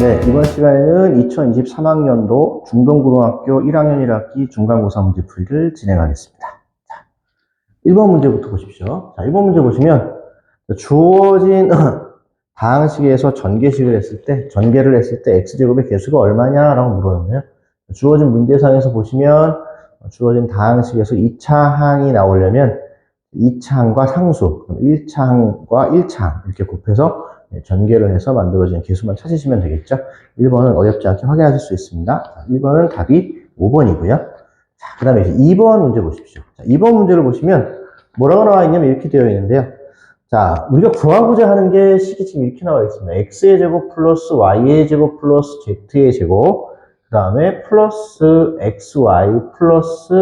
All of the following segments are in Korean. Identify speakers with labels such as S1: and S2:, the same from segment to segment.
S1: 네, 이번 시간에는 2023학년도 중동고등학교 1학년 1학기 중간고사 문제 풀이를 진행하겠습니다. 자, 1번 문제부터 보십시오. 자, 1번 문제 보시면 주어진 다항식에서 전개를 했을 때 x제곱의 개수가 얼마냐라고 물었는데요. 주어진 문제상에서 보시면 주어진 다항식에서 2차 항이 나오려면 2차 항과 상수, 1차 항과 1차 항 이렇게 곱해서 전개를 해서 만들어진 개수만 찾으시면 되겠죠. 1번은 어렵지 않게 확인하실 수 있습니다. 1번은 답이 5번이고요. 자, 그 다음에 이제 2번 문제 보십시오. 자, 2번 문제를 보시면 뭐라고 나와 있냐면 이렇게 되어 있는데요. 자, 우리가 구하고자 하는 게 식이 지금 이렇게 나와 있습니다. x의 제곱 플러스 y의 제곱 플러스 z의 제곱, 그 다음에 플러스 xy 플러스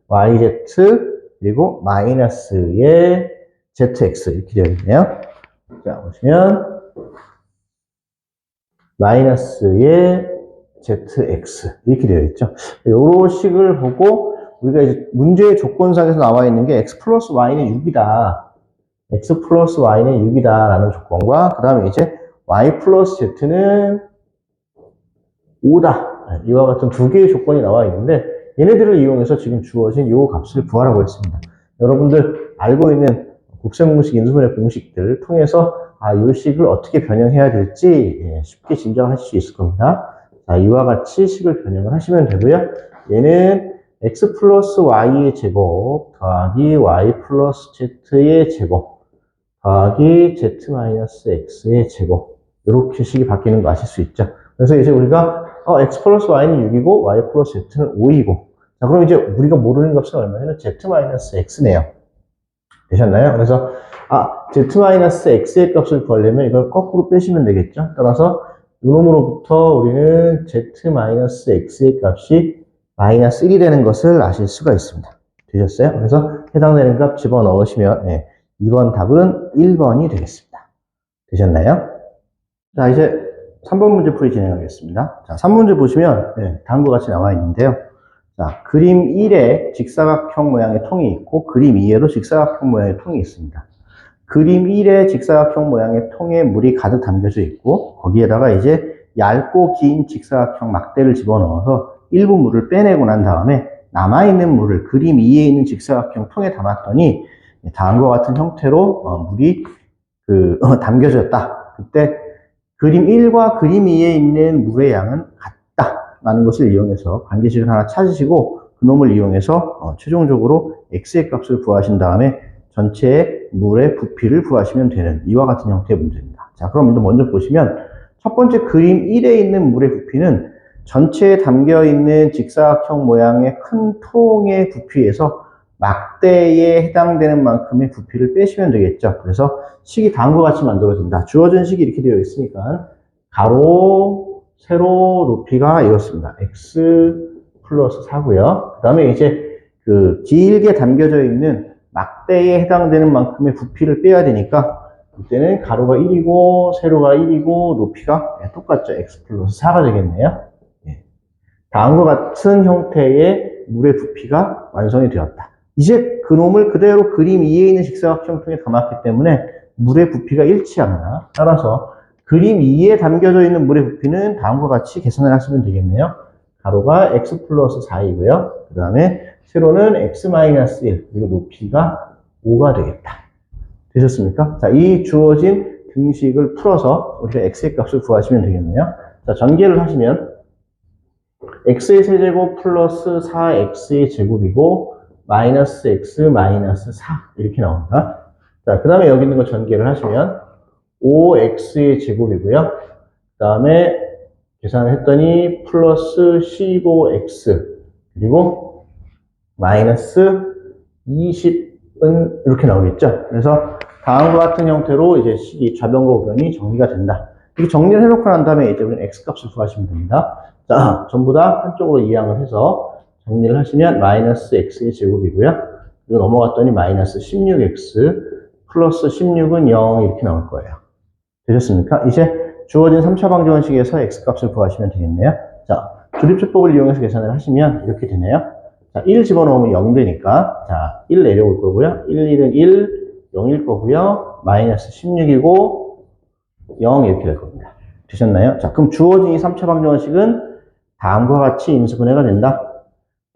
S1: yz, 그리고 마이너스의 zx 이렇게 되어 있네요. 자, 보시면 마이너스의 zx 이렇게 되어 있죠. 요런 식을 보고 우리가 이제 문제의 조건상에서 나와 있는 게 x 플러스 y는 6이다. x 플러스 y는 6이다 라는 조건과 그 다음에 이제 y 플러스 z는 5다. 이와 같은 두 개의 조건이 나와 있는데 얘네들을 이용해서 지금 주어진 요 값을 구하라고 했습니다. 여러분들 알고 있는 곱셈공식, 인수분해 공식들 통해서 이 식을 어떻게 변형해야 될지 쉽게 짐작하실 수 있을 겁니다. 자, 이와 같이 식을 변형을 하시면 되고요. 얘는 x 플러스 y의 제곱 더하기 y 플러스 z의 제곱 더하기 z 마이너스 x의 제곱 이렇게 식이 바뀌는 거 아실 수 있죠. 그래서 이제 우리가 x 플러스 y는 6이고 y 플러스 z는 5이고 자, 그럼 이제 우리가 모르는 값은 얼마냐면 z 마이너스 x네요. 되셨나요? 그래서 z-x의 값을 구하려면 이걸 거꾸로 빼시면 되겠죠. 따라서 이놈으로부터 우리는 z-x의 값이 마이너스 1이 되는 것을 아실 수가 있습니다. 되셨어요? 그래서 해당되는 값 집어넣으시면 2번 답은 1번이 되겠습니다. 되셨나요? 자, 이제 3번 문제 풀이 진행하겠습니다. 자, 3문제 보시면 다음과 같이 나와 있는데요. 자, 그림 1에 직사각형 모양의 통이 있고 그림 2에도 직사각형 모양의 통이 있습니다. 그림 1에 직사각형 모양의 통에 물이 가득 담겨져 있고 거기에다가 이제 얇고 긴 직사각형 막대를 집어넣어서 일부 물을 빼내고 난 다음에 남아있는 물을 그림 2에 있는 직사각형 통에 담았더니 다음과 같은 형태로 물이 담겨졌다. 그때 그림 1과 그림 2에 있는 물의 양은 같다라는 것을 이용해서 관계식을 하나 찾으시고 그놈을 이용해서 최종적으로 x의 값을 구하신 다음에 전체의 물의 부피를 구하시면 되는 이와 같은 형태의 문제입니다. 자, 그럼 먼저 보시면 첫 번째 그림 1에 있는 물의 부피는 전체에 담겨있는 직사각형 모양의 큰 통의 부피에서 막대에 해당되는 만큼의 부피를 빼시면 되겠죠. 그래서 식이 다음과 같이 만들어진다. 주어진 식이 이렇게 되어 있으니까 가로, 세로 높이가 이렇습니다. x 플러스 4고요. 그 다음에 이제 길게 담겨져 있는 막대에 해당되는 만큼의 부피를 빼야 되니까 이때는 가로가 1이고 세로가 1이고 높이가 똑같죠. x 플러스 4가 되겠네요. 다음과 같은 형태의 물의 부피가 완성이 되었다. 이제 그놈을 그대로 그림 2에 있는 직사각형 통에 담았기 때문에 물의 부피가 일치합니다. 따라서 그림 2에 담겨져 있는 물의 부피는 다음과 같이 계산을 하시면 되겠네요. 가로가 x 플러스 4이고요. 그 다음에 세로는 x 마이너스 1, 그리고 높이가 5가 되겠다. 되셨습니까? 자, 이 주어진 등식을 풀어서 우리가 x의 값을 구하시면 되겠네요. 자, 전개를 하시면 x의 세제곱 플러스 4x의 제곱이고 마이너스 x 마이너스 4 이렇게 나옵니다. 자, 그 다음에 여기 있는 거 전개를 하시면 5x의 제곱이고요. 그 다음에 계산을 했더니 플러스 15x 그리고 마이너스 20은 이렇게 나오겠죠. 그래서 다음과 같은 형태로 이제 식이 좌변과 우변이 정리가 된다. 이렇게 정리를 해놓고 난 다음에 이제 우리는 x값을 구하시면 됩니다. 자, 전부 다 한쪽으로 이항을 해서 정리를 하시면 마이너스 x의 제곱이고요. 그리고 넘어갔더니 마이너스 16x 플러스 16은 0 이렇게 나올 거예요. 되셨습니까? 이제 주어진 3차 방정식에서 x값을 구하시면 되겠네요. 자, 조립제법을 이용해서 계산을 하시면 이렇게 되네요. 자, 1 집어넣으면 0 되니까 자, 1 내려올 거고요. 1, 1은 1, 0일 거고요. 마이너스 16이고 0 이렇게 될 겁니다. 되셨나요? 자, 그럼 주어진 이 3차 방정식은 다음과 같이 인수분해가 된다.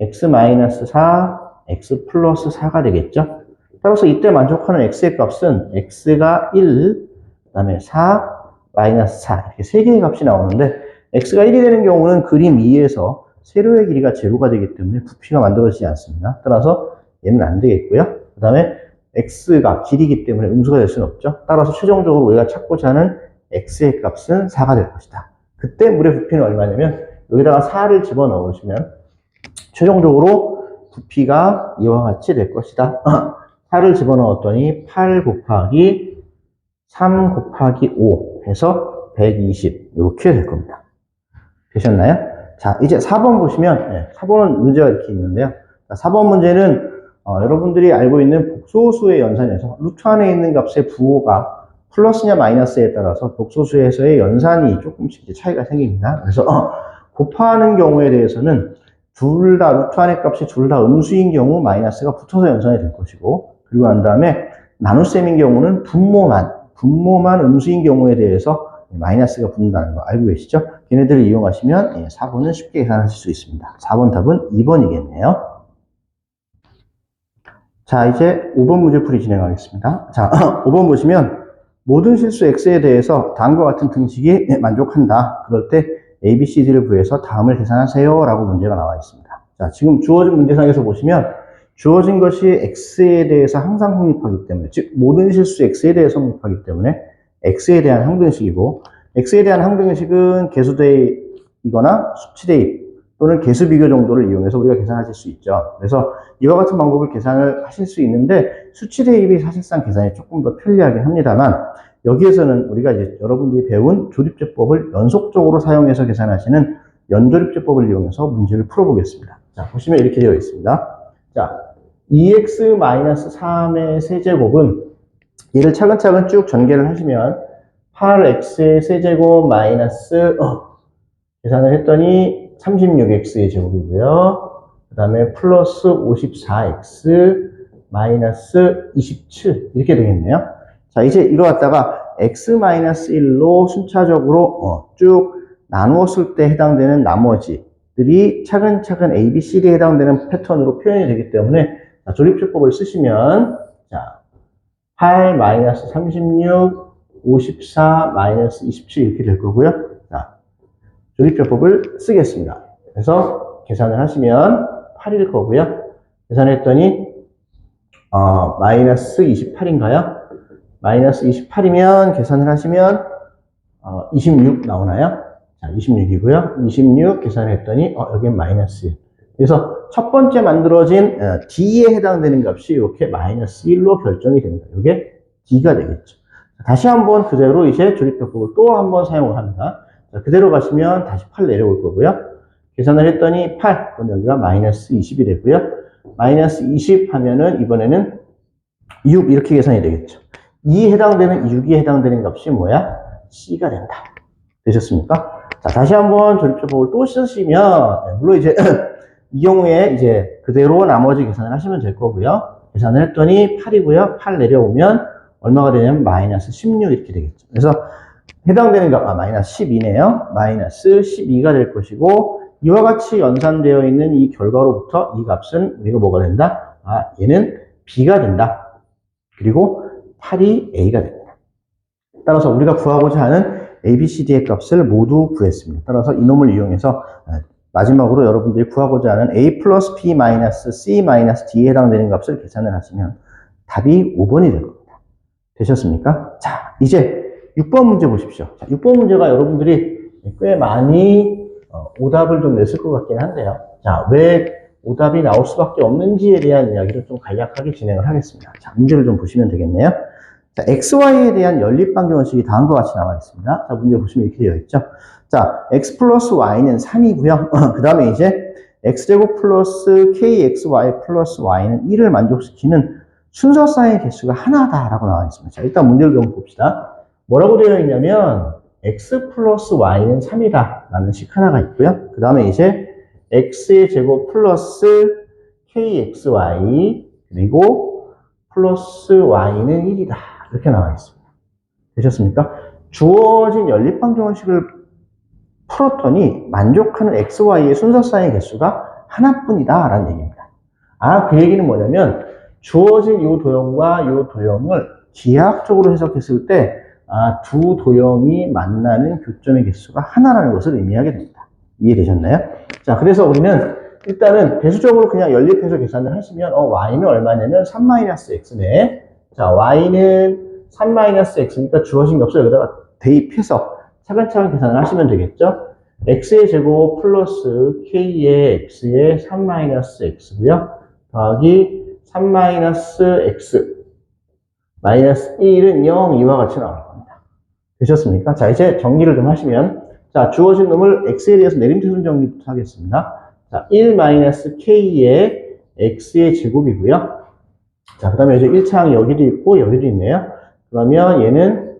S1: x-4, x 플러스 4가 되겠죠? 따라서 이때 만족하는 x의 값은 x가 1, 그 다음에 4, 마이너스 4 이렇게 세 개의 값이 나오는데 x가 1이 되는 경우는 그림 2에서 세로의 길이가 제로가 되기 때문에 부피가 만들어지지 않습니다. 따라서 얘는 안 되겠고요. 그 다음에 x가 길이기 때문에 음수가 될 수는 없죠. 따라서 최종적으로 우리가 찾고자 하는 x의 값은 4가 될 것이다. 그때 물의 부피는 얼마냐면 여기다가 4를 집어넣으시면 최종적으로 부피가 이와 같이 될 것이다. 4를 집어넣었더니 8 곱하기 3 곱하기 5 해서 120 이렇게 될 겁니다. 되셨나요? 자, 이제 4번 보시면 4번은 문제가 이렇게 있는데요. 자, 4번 문제는 여러분들이 알고 있는 복소수의 연산에서 루트 안에 있는 값의 부호가 플러스냐 마이너스에 따라서 복소수에서의 연산이 조금씩 차이가 생깁니다. 그래서 곱하는 경우에 대해서는 둘 다 루트 안의 값이 둘 다 음수인 경우 마이너스가 붙어서 연산이 될 것이고, 그리고 난 다음에 나눗셈인 경우는 분모만 음수인 경우에 대해서 마이너스가 붙는다는 거 알고 계시죠? 걔네들을 이용하시면 4번은 쉽게 계산하실 수 있습니다. 4번 답은 2번이겠네요. 자, 이제 5번 문제 풀이 진행하겠습니다. 자, 5번 보시면 모든 실수 x에 대해서 다음과 같은 등식이 만족한다. 그럴 때 a, b, c, d를 구해서 다음을 계산하세요 라고 문제가 나와 있습니다. 자, 지금 주어진 문제상에서 보시면 주어진 것이 x에 대해서 항상 성립하기 때문에, 즉 모든 실수 x에 대해 성립하기 때문에 x에 대한 항등식이고, x에 대한 항등식은 개수대입이거나 수치대입 또는 개수비교 정도를 이용해서 우리가 계산하실 수 있죠. 그래서 이와 같은 방법을 계산을 하실 수 있는데 수치대입이 사실상 계산이 조금 더 편리하긴 합니다만, 여기에서는 우리가 이제 여러분들이 배운 조립제법을 연속적으로 사용해서 계산하시는 연조립제법을 이용해서 문제를 풀어보겠습니다. 자, 보시면 이렇게 되어 있습니다. 자, 2x-3의 세제곱은 얘를 차근차근 쭉 전개를 하시면 8x의 세제곱 마이너스 계산을 했더니 36x의 제곱이고요. 그 다음에 플러스 54x 마이너스 27 이렇게 되겠네요. 자, 이제 이거 갖다가 x-1로 순차적으로 쭉 나누었을 때 해당되는 나머지들이 차근차근 a, b, c, d에 해당되는 패턴으로 표현이 되기 때문에 자, 조립제법을 쓰시면 자, 8-36, 54-27 이렇게 될 거고요. 자, 조립제법을 쓰겠습니다. 그래서 계산을 하시면 8일 거고요. 계산했더니 마이너스 28인가요? 마이너스 28이면 계산을 하시면 26 나오나요? 자, 26이고요. 26 계산했더니 여기는 마이너스 1. 그래서 첫 번째 만들어진 D에 해당되는 값이 이렇게 마이너스 1로 결정이 됩니다. 이게 D가 되겠죠. 다시 한번 그대로 이제 조립법을 또 한번 사용을 합니다. 자, 그대로 가시면 다시 8 내려올 거고요. 계산을 했더니 8, 그럼 여기가 마이너스 20이 되고요. 마이너스 20 하면은 이번에는 6 이렇게 계산이 되겠죠. 2에 해당되는 6에 해당되는 값이 뭐야? C가 된다. 되셨습니까? 자, 다시 한번 조립제법을 또 쓰시면 물론 이제 이 경우에 이제 그대로 나머지 계산을 하시면 될 거고요. 계산을 했더니 8이고요. 8 내려오면 얼마가 되냐면 마이너스 16 이렇게 되겠죠. 그래서 해당되는 값, 마이너스 12네요. 마이너스 12가 될 것이고, 이와 같이 연산되어 있는 이 결과로부터 이 값은 우리가 뭐가 된다? 얘는 B가 된다. 그리고 8이 A가 됩니다. 따라서 우리가 구하고자 하는 A, B, C, D의 값을 모두 구했습니다. 따라서 이놈을 이용해서 마지막으로 여러분들이 구하고자 하는 A 플러스 B 마이너스 C 마이너스 D에 해당되는 값을 계산을 하시면 답이 5번이 될 겁니다. 되셨습니까? 자, 이제 6번 문제 보십시오. 자, 6번 문제가 여러분들이 꽤 많이 오답을 좀 냈을 것 같긴 한데요. 자, 왜 오답이 나올 수밖에 없는지에 대한 이야기를 좀 간략하게 진행을 하겠습니다. 자, 문제를 좀 보시면 되겠네요. 자, XY에 대한 연립방정식이 다음과 같이 나와 있습니다. 자, 문제 보시면 이렇게 되어 있죠. 자, X 플러스 Y는 3이고요. 그 다음에 이제 X제곱 플러스 KXY 플러스 Y는 1을 만족시키는 순서 사이의 개수가 하나다라고 나와 있습니다. 자, 일단 문제를 좀 봅시다. 뭐라고 되어 있냐면 X 플러스 Y는 3이다 라는 식 하나가 있고요. 그 다음에 이제 X의 제곱 플러스 KXY 그리고 플러스 Y는 1이다. 이렇게 나와 있습니다. 되셨습니까? 주어진 연립방정식을 풀었더니 만족하는 x, y의 순서 쌍의 개수가 하나뿐이다 라는 얘기입니다. 그 얘기는 뭐냐면 주어진 이 도형과 이 도형을 기하학적으로 해석했을 때 두 도형이 만나는 교점의 개수가 하나라는 것을 의미하게 됩니다. 이해되셨나요? 자, 그래서 우리는 일단은 배수적으로 그냥 연립해서 계산을 하시면 y는 얼마냐면 3-x네. 자, y는 3-x니까 주어진 값을 여기다가 대입해서 차근차근 계산을 하시면 되겠죠? x의 제곱 플러스 k의 x의 3-x고요. 더하기 3-x 마이너스 1은 0, 이와 같이 나올 겁니다. 되셨습니까? 자, 이제 정리를 좀 하시면, 자, 주어진 놈을 x에 대해서 내림차순 정리부터 하겠습니다. 자, 1-k의 x의 제곱이고요. 자, 그 다음에 이제 1차항이 여기도 있고 여기도 있네요. 그러면 얘는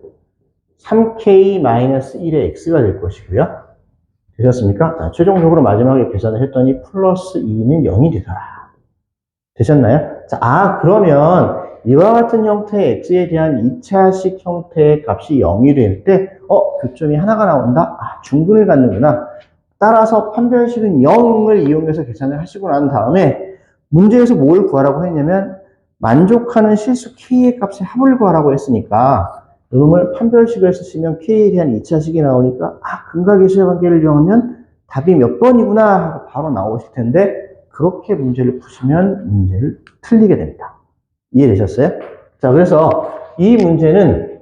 S1: 3k-1의 x가 될 것이고요. 되셨습니까? 자, 최종적으로 마지막에 계산을 했더니 플러스 2는 0이 되더라. 되셨나요? 자, 그러면 이와 같은 형태의 x에 대한 2차식 형태의 값이 0이 될 때, 교점이 하나가 나온다? 중근을 갖는구나. 따라서 판별식은 0을 이용해서 계산을 하시고 난 다음에 문제에서 뭘 구하라고 했냐면 만족하는 실수 k의 값의 합을 구하라고 했으니까 이놈을 판별식을 쓰시면 k에 대한 2차식이 나오니까 근각계수의 관계를 이용하면 답이 몇 번이구나 하고 바로 나오실 텐데 그렇게 문제를 푸시면 문제를 틀리게 됩니다. 이해되셨어요? 자, 그래서 이 문제는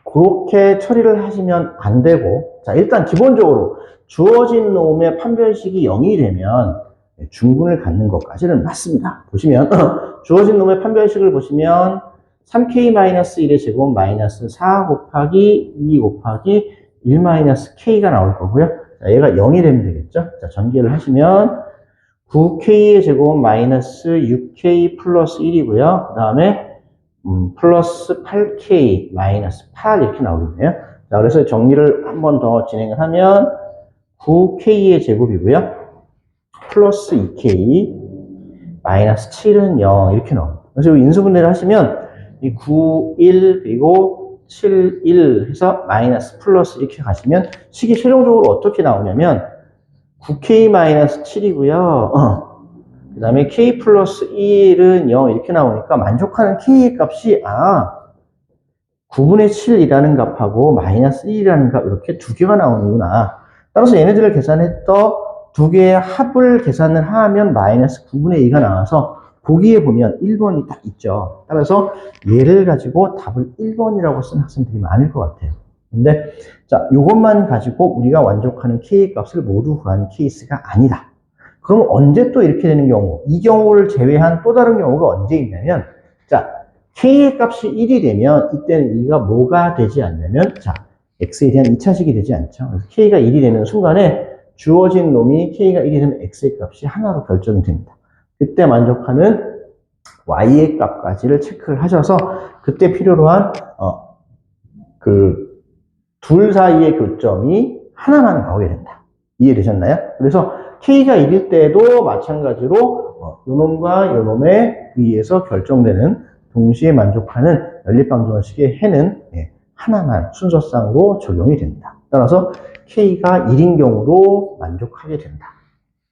S1: 그렇게 처리를 하시면 안 되고, 자, 일단 기본적으로 주어진 놈의 판별식이 0이 되면 중근을 갖는 것까지는 맞습니다. 보시면 주어진 놈의 판별식을 보시면 3k-1의 제곱 마이너스 4 곱하기 2 곱하기 1-k가 나올 거고요. 자, 얘가 0이 되면 되겠죠? 자, 전개를 하시면 9k의 제곱 마이너스 6k 플러스 1이고요. 그 다음에 플러스 8k 마이너스 8 이렇게 나오겠네요. 자, 그래서 정리를 한 번 더 진행을 하면 9k의 제곱이고요. 플러스 2k 마이너스 7은 0 이렇게 나옵니다. 그래서 인수분해를 하시면 이 9, 1 그리고 7, 1 해서 마이너스 플러스 이렇게 가시면 식이 최종적으로 어떻게 나오냐면 9k-7이고요. 그 다음에 k 플러스 1은 0 이렇게 나오니까 만족하는 k의 값이 9분의 7이라는 값하고 마이너스 1이라는 값 이렇게 두 개가 나오는구나. 따라서 얘네들을 계산했더 두 개의 합을 계산을 하면 마이너스 9분의 2가 나와서 보기에 보면 1번이 딱 있죠. 따라서 얘를 가지고 답을 1번이라고 쓴 학생들이 많을 것 같아요. 근데 자, 이것만 가지고 우리가 만족하는 k의 값을 모두 구한 케이스가 아니다. 그럼 언제 또 이렇게 되는 경우, 이 경우를 제외한 또 다른 경우가 언제 있냐면, 자, k의 값이 1이 되면 이때는 이가 뭐가 되지 않냐면, 자, x에 대한 2차식이 되지 않죠. 그래서 k가 1이 되는 순간에 주어진 놈이 k가 1이 되면 x의 값이 하나로 결정이 됩니다. 그때 만족하는 y의 값까지를 체크를 하셔서 그때 필요로 한 둘 사이의 교점이 하나만 나오게 된다. 이해되셨나요? 그래서 k가 1일 때도 마찬가지로 요놈과 요놈에 의해서 결정되는 동시에 만족하는 연립방정식의 해는 하나만 순서상으로 적용이 됩니다. 따라서 k가 1인 경우도 만족하게 된다.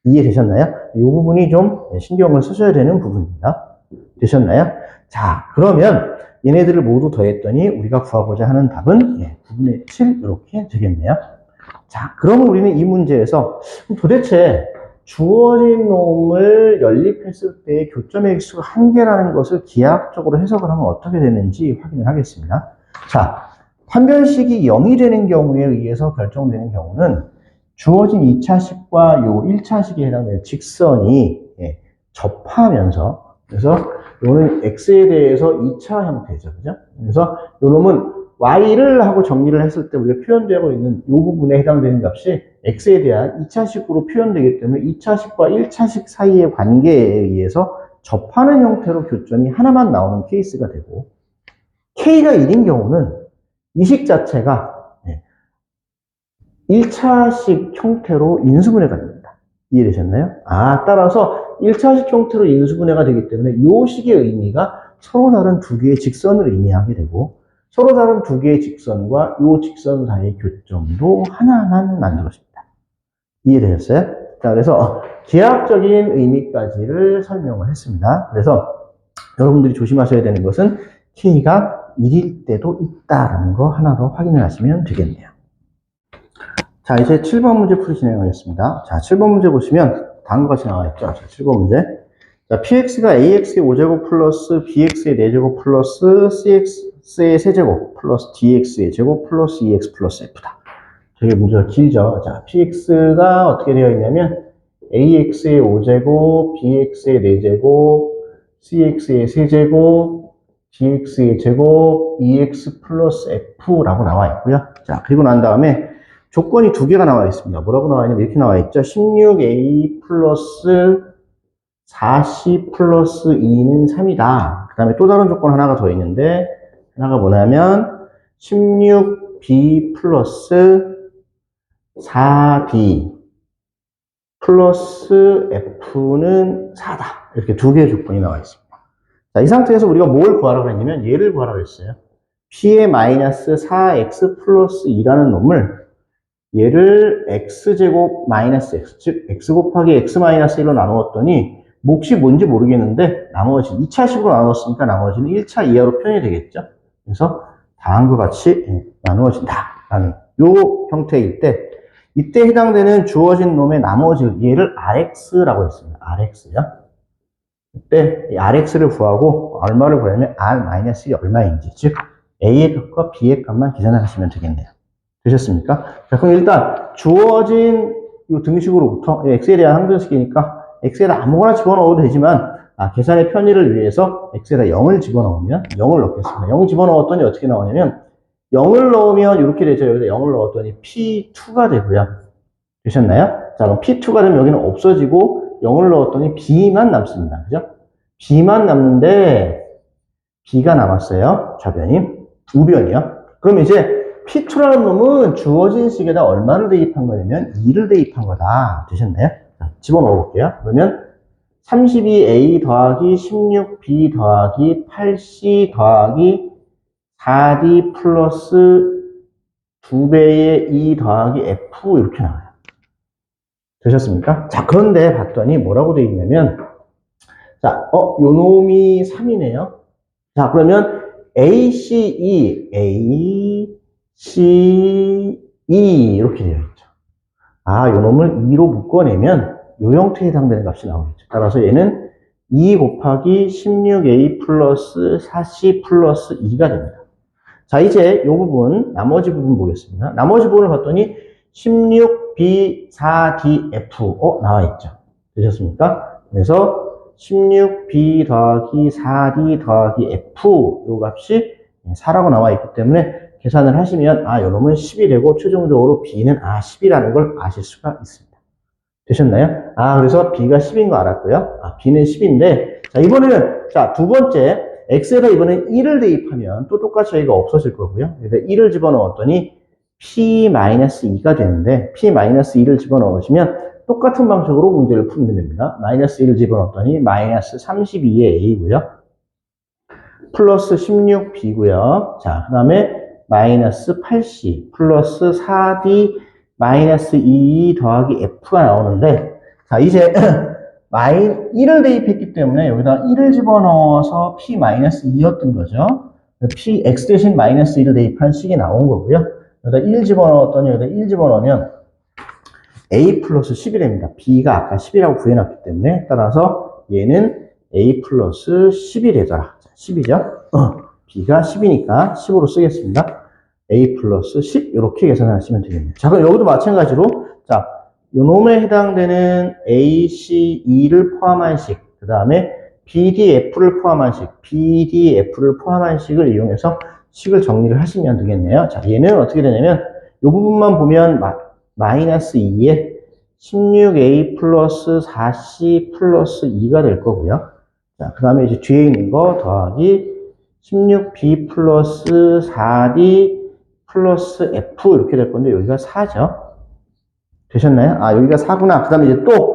S1: 이해되셨나요? 이 부분이 좀 신경을 쓰셔야 되는 부분입니다. 되셨나요? 자, 그러면 얘네들을 모두 더했더니 우리가 구하고자 하는 답은 9분의 7 이렇게 되겠네요. 자, 그러면 우리는 이 문제에서 도대체 주어진 놈을 연립했을 때 교점의 개수가 한 개라는 것을 기하학적으로 해석을 하면 어떻게 되는지 확인을 하겠습니다. 자, 판별식이 0이 되는 경우에 의해서 결정되는 경우는 주어진 2차식과 요 1차식에 해당되는 직선이 접하면서, 그래서 요는 x에 대해서 2차 형태죠. 그죠? 그래서 요 놈은 y를 하고 정리를 했을 때 우리가 표현되고 있는 이 부분에 해당되는 값이 x에 대한 2차식으로 표현되기 때문에 2차식과 1차식 사이의 관계에 의해서 접하는 형태로 교점이 하나만 나오는 케이스가 되고, k가 1인 경우는 이 식 자체가 1차식 형태로 인수분해가 됩니다. 이해되셨나요? 따라서 1차식 형태로 인수분해가 되기 때문에 이 식의 의미가 서로 다른 두 개의 직선을 의미하게 되고, 서로 다른 두 개의 직선과 이 직선 사이의 교점도 하나만 만들어줍니다. 이해되셨어요? 자, 그래서 계약적인 의미까지를 설명을 했습니다. 그래서 여러분들이 조심하셔야 되는 것은 K가 1일 때도 있다라는 거 하나 더 확인을 하시면 되겠네요. 자, 이제 7번 문제 풀이 진행하겠습니다. 자, 7번 문제 보시면 다음과 같이 나와 있죠. 자, 7번 문제. 자, px가 ax의 5제곱 플러스 bx의 4제곱 플러스 cx의 세제곱 플러스 dx의 제곱 플러스 2x 플러스 f다. 되게 문제가 길죠. 자, px가 어떻게 되어 있냐면 ax의 5제곱, bx의 4제곱, cx의 세제곱, dx의 제곱, 2x 플러스 f라고 나와 있고요. 자, 그리고 난 다음에 조건이 두 개가 나와 있습니다. 뭐라고 나와 있냐면 이렇게 나와 있죠. 16a 플러스 4c 플러스 2는 3이다. 그 다음에 또 다른 조건 하나가 더 있는데 하나가 뭐냐면 16b 플러스 4b 플러스 f는 4다. 이렇게 두 개의 조건이 나와 있습니다. 자, 이 상태에서 우리가 뭘 구하라고 했냐면 얘를 구하라고 했어요. p의 마이너스 4x 플러스 2라는 놈을 얘를 x제곱 마이너스 x, 즉 x 곱하기 x 마이너스 1로 나누었더니 몫이 뭔지 모르겠는데 나머지 2차식으로 나누었으니까 나머지는 1차 이하로 표현이 되겠죠. 그래서 다음과 같이 나누어진다라는 요 형태일 때 이때 해당되는 주어진 놈의 나머지 얘를 rx라고 했습니다. rx요. 이때 이 rx를 구하고 얼마를 구하냐면 r-이 얼마인지, 즉 a의 값과 b의 값만 계산을 하시면 되겠네요. 되셨습니까? 자, 그럼 일단 주어진 이 등식으로부터 x에 대한 항등식이니까 x에다 아무거나 집어넣어도 되지만 계산의 편의를 위해서 x에다 0을 집어넣으면 0을 넣겠습니다. 0 집어넣었더니 어떻게 나오냐면 0을 넣으면 이렇게 되죠. 여기다 0을 넣었더니 p2가 되고요. 되셨나요? 자, 그럼 p2가 되면 여기는 없어지고 0을 넣었더니 b만 남습니다. 그죠? b만 남는데 b가 남았어요. 좌변이. 우변이요. 그럼 이제 P2라는 놈은 주어진 식에다 얼마를 대입한 거냐면 2를 대입한 거다. 되셨나요? 자, 집어넣어 볼게요. 그러면 32a 더하기 16b 더하기 8c 더하기 4d 플러스 2배의 2 더하기 f 이렇게 나와요. 되셨습니까? 자, 그런데 봤더니 뭐라고 되어 있냐면 자, 요 놈이 3이네요. 자, 그러면 ACE, ACE 이렇게 되어 있죠. 요 놈을 2로 묶어내면 요 형태에 해당되는 값이 나오겠죠. 따라서 얘는 2 곱하기 16a 플러스 4c 플러스 2가 됩니다. 자, 이제 요 부분, 나머지 부분 보겠습니다. 나머지 부분을 봤더니 16b 4df 나와 있죠. 되셨습니까? 그래서 16b 더하기 4d 더하기 f 요 값이 4라고 나와 있기 때문에 계산을 하시면 요 놈은 10이 되고 최종적으로 b는 10이라는 걸 아실 수가 있습니다. 되셨나요? 그래서 b가 10인 거 알았고요. b는 10인데 자, 이번에는 두 번째 x에다 이번엔 1을 대입하면 또 똑같이 여기가 없어질 거고요. 그래서 1을 집어넣었더니 p-2가 되는데 p-2를 집어넣으시면 똑같은 방식으로 문제를 풀면 됩니다. 마이너스 1을 집어넣었더니 마이너스 32의 a고요. 플러스 16b고요. 자, 그 다음에 마이너스 8c 플러스 4d 마이너스 2 더하기 f가 나오는데 자, 이제 1을 대입했기 때문에 여기다 1을 집어넣어서 p-2였던 거죠. x 대신 마이너스 1을 대입한 식이 나온 거고요. 여기다 1 집어넣었더니 여기다 1 집어넣으면 a 플러스 10이 됩니다. b가 아까 10이라고 구해놨기 때문에 따라서 얘는 a 플러스 10이 되더라. 10이죠. b가 10이니까 10으로 쓰겠습니다. a 플러스 10 이렇게 계산을 하시면 되겠네요. 자, 그럼 여기도 마찬가지로 자, 요 놈에 해당되는 a, c, e를 포함한 식, 그 다음에 bdf를 포함한 식, bdf를 포함한 식을 이용해서 식을 정리를 하시면 되겠네요. 자, 얘는 어떻게 되냐면 이 부분만 보면 마이너스 2에 16a 플러스 4c 플러스 2가 될 거고요. 자, 그 다음에 이제 뒤에 있는 거 더하기 16b 플러스 4d 플러스 f 이렇게 될 건데 여기가 4죠. 되셨나요? 여기가 4구나. 그 다음에 이제 또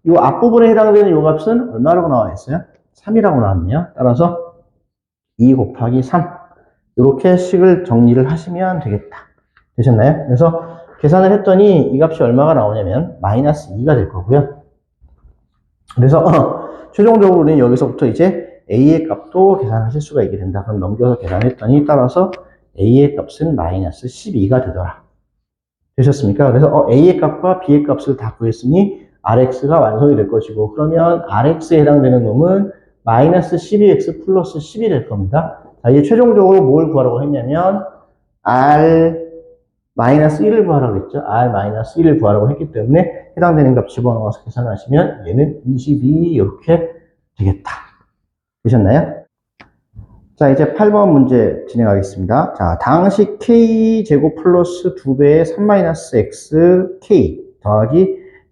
S1: 이 앞부분에 해당되는 요 값은 얼마라고 나와 있어요? 3이라고 나왔네요. 따라서 2 곱하기 3 이렇게 식을 정리를 하시면 되겠다. 되셨나요? 그래서 계산을 했더니 이 값이 얼마가 나오냐면 마이너스 2가 될 거고요. 그래서 최종적으로 우리는 여기서부터 이제 A의 값도 계산하실 수가 있게 된다. 그럼 넘겨서 계산했더니 따라서 A의 값은 마이너스 12가 되더라. 되셨습니까? 그래서 A의 값과 B의 값을 다 구했으니 RX가 완성이 될 것이고, 그러면 RX에 해당되는 놈은 마이너스 12X 플러스 10이 될 겁니다. 자, 이제 최종적으로 뭘 구하라고 했냐면 R 마이너스 1을 구하라고 했죠. R 마이너스 1을 구하라고 했기 때문에 해당되는 값 집어넣어서 계산하시면 얘는 22 이렇게 되겠다. 되셨나요? 자, 이제 8번 문제 진행하겠습니다. 자, 당식 k제곱 플러스 2배의 3-x k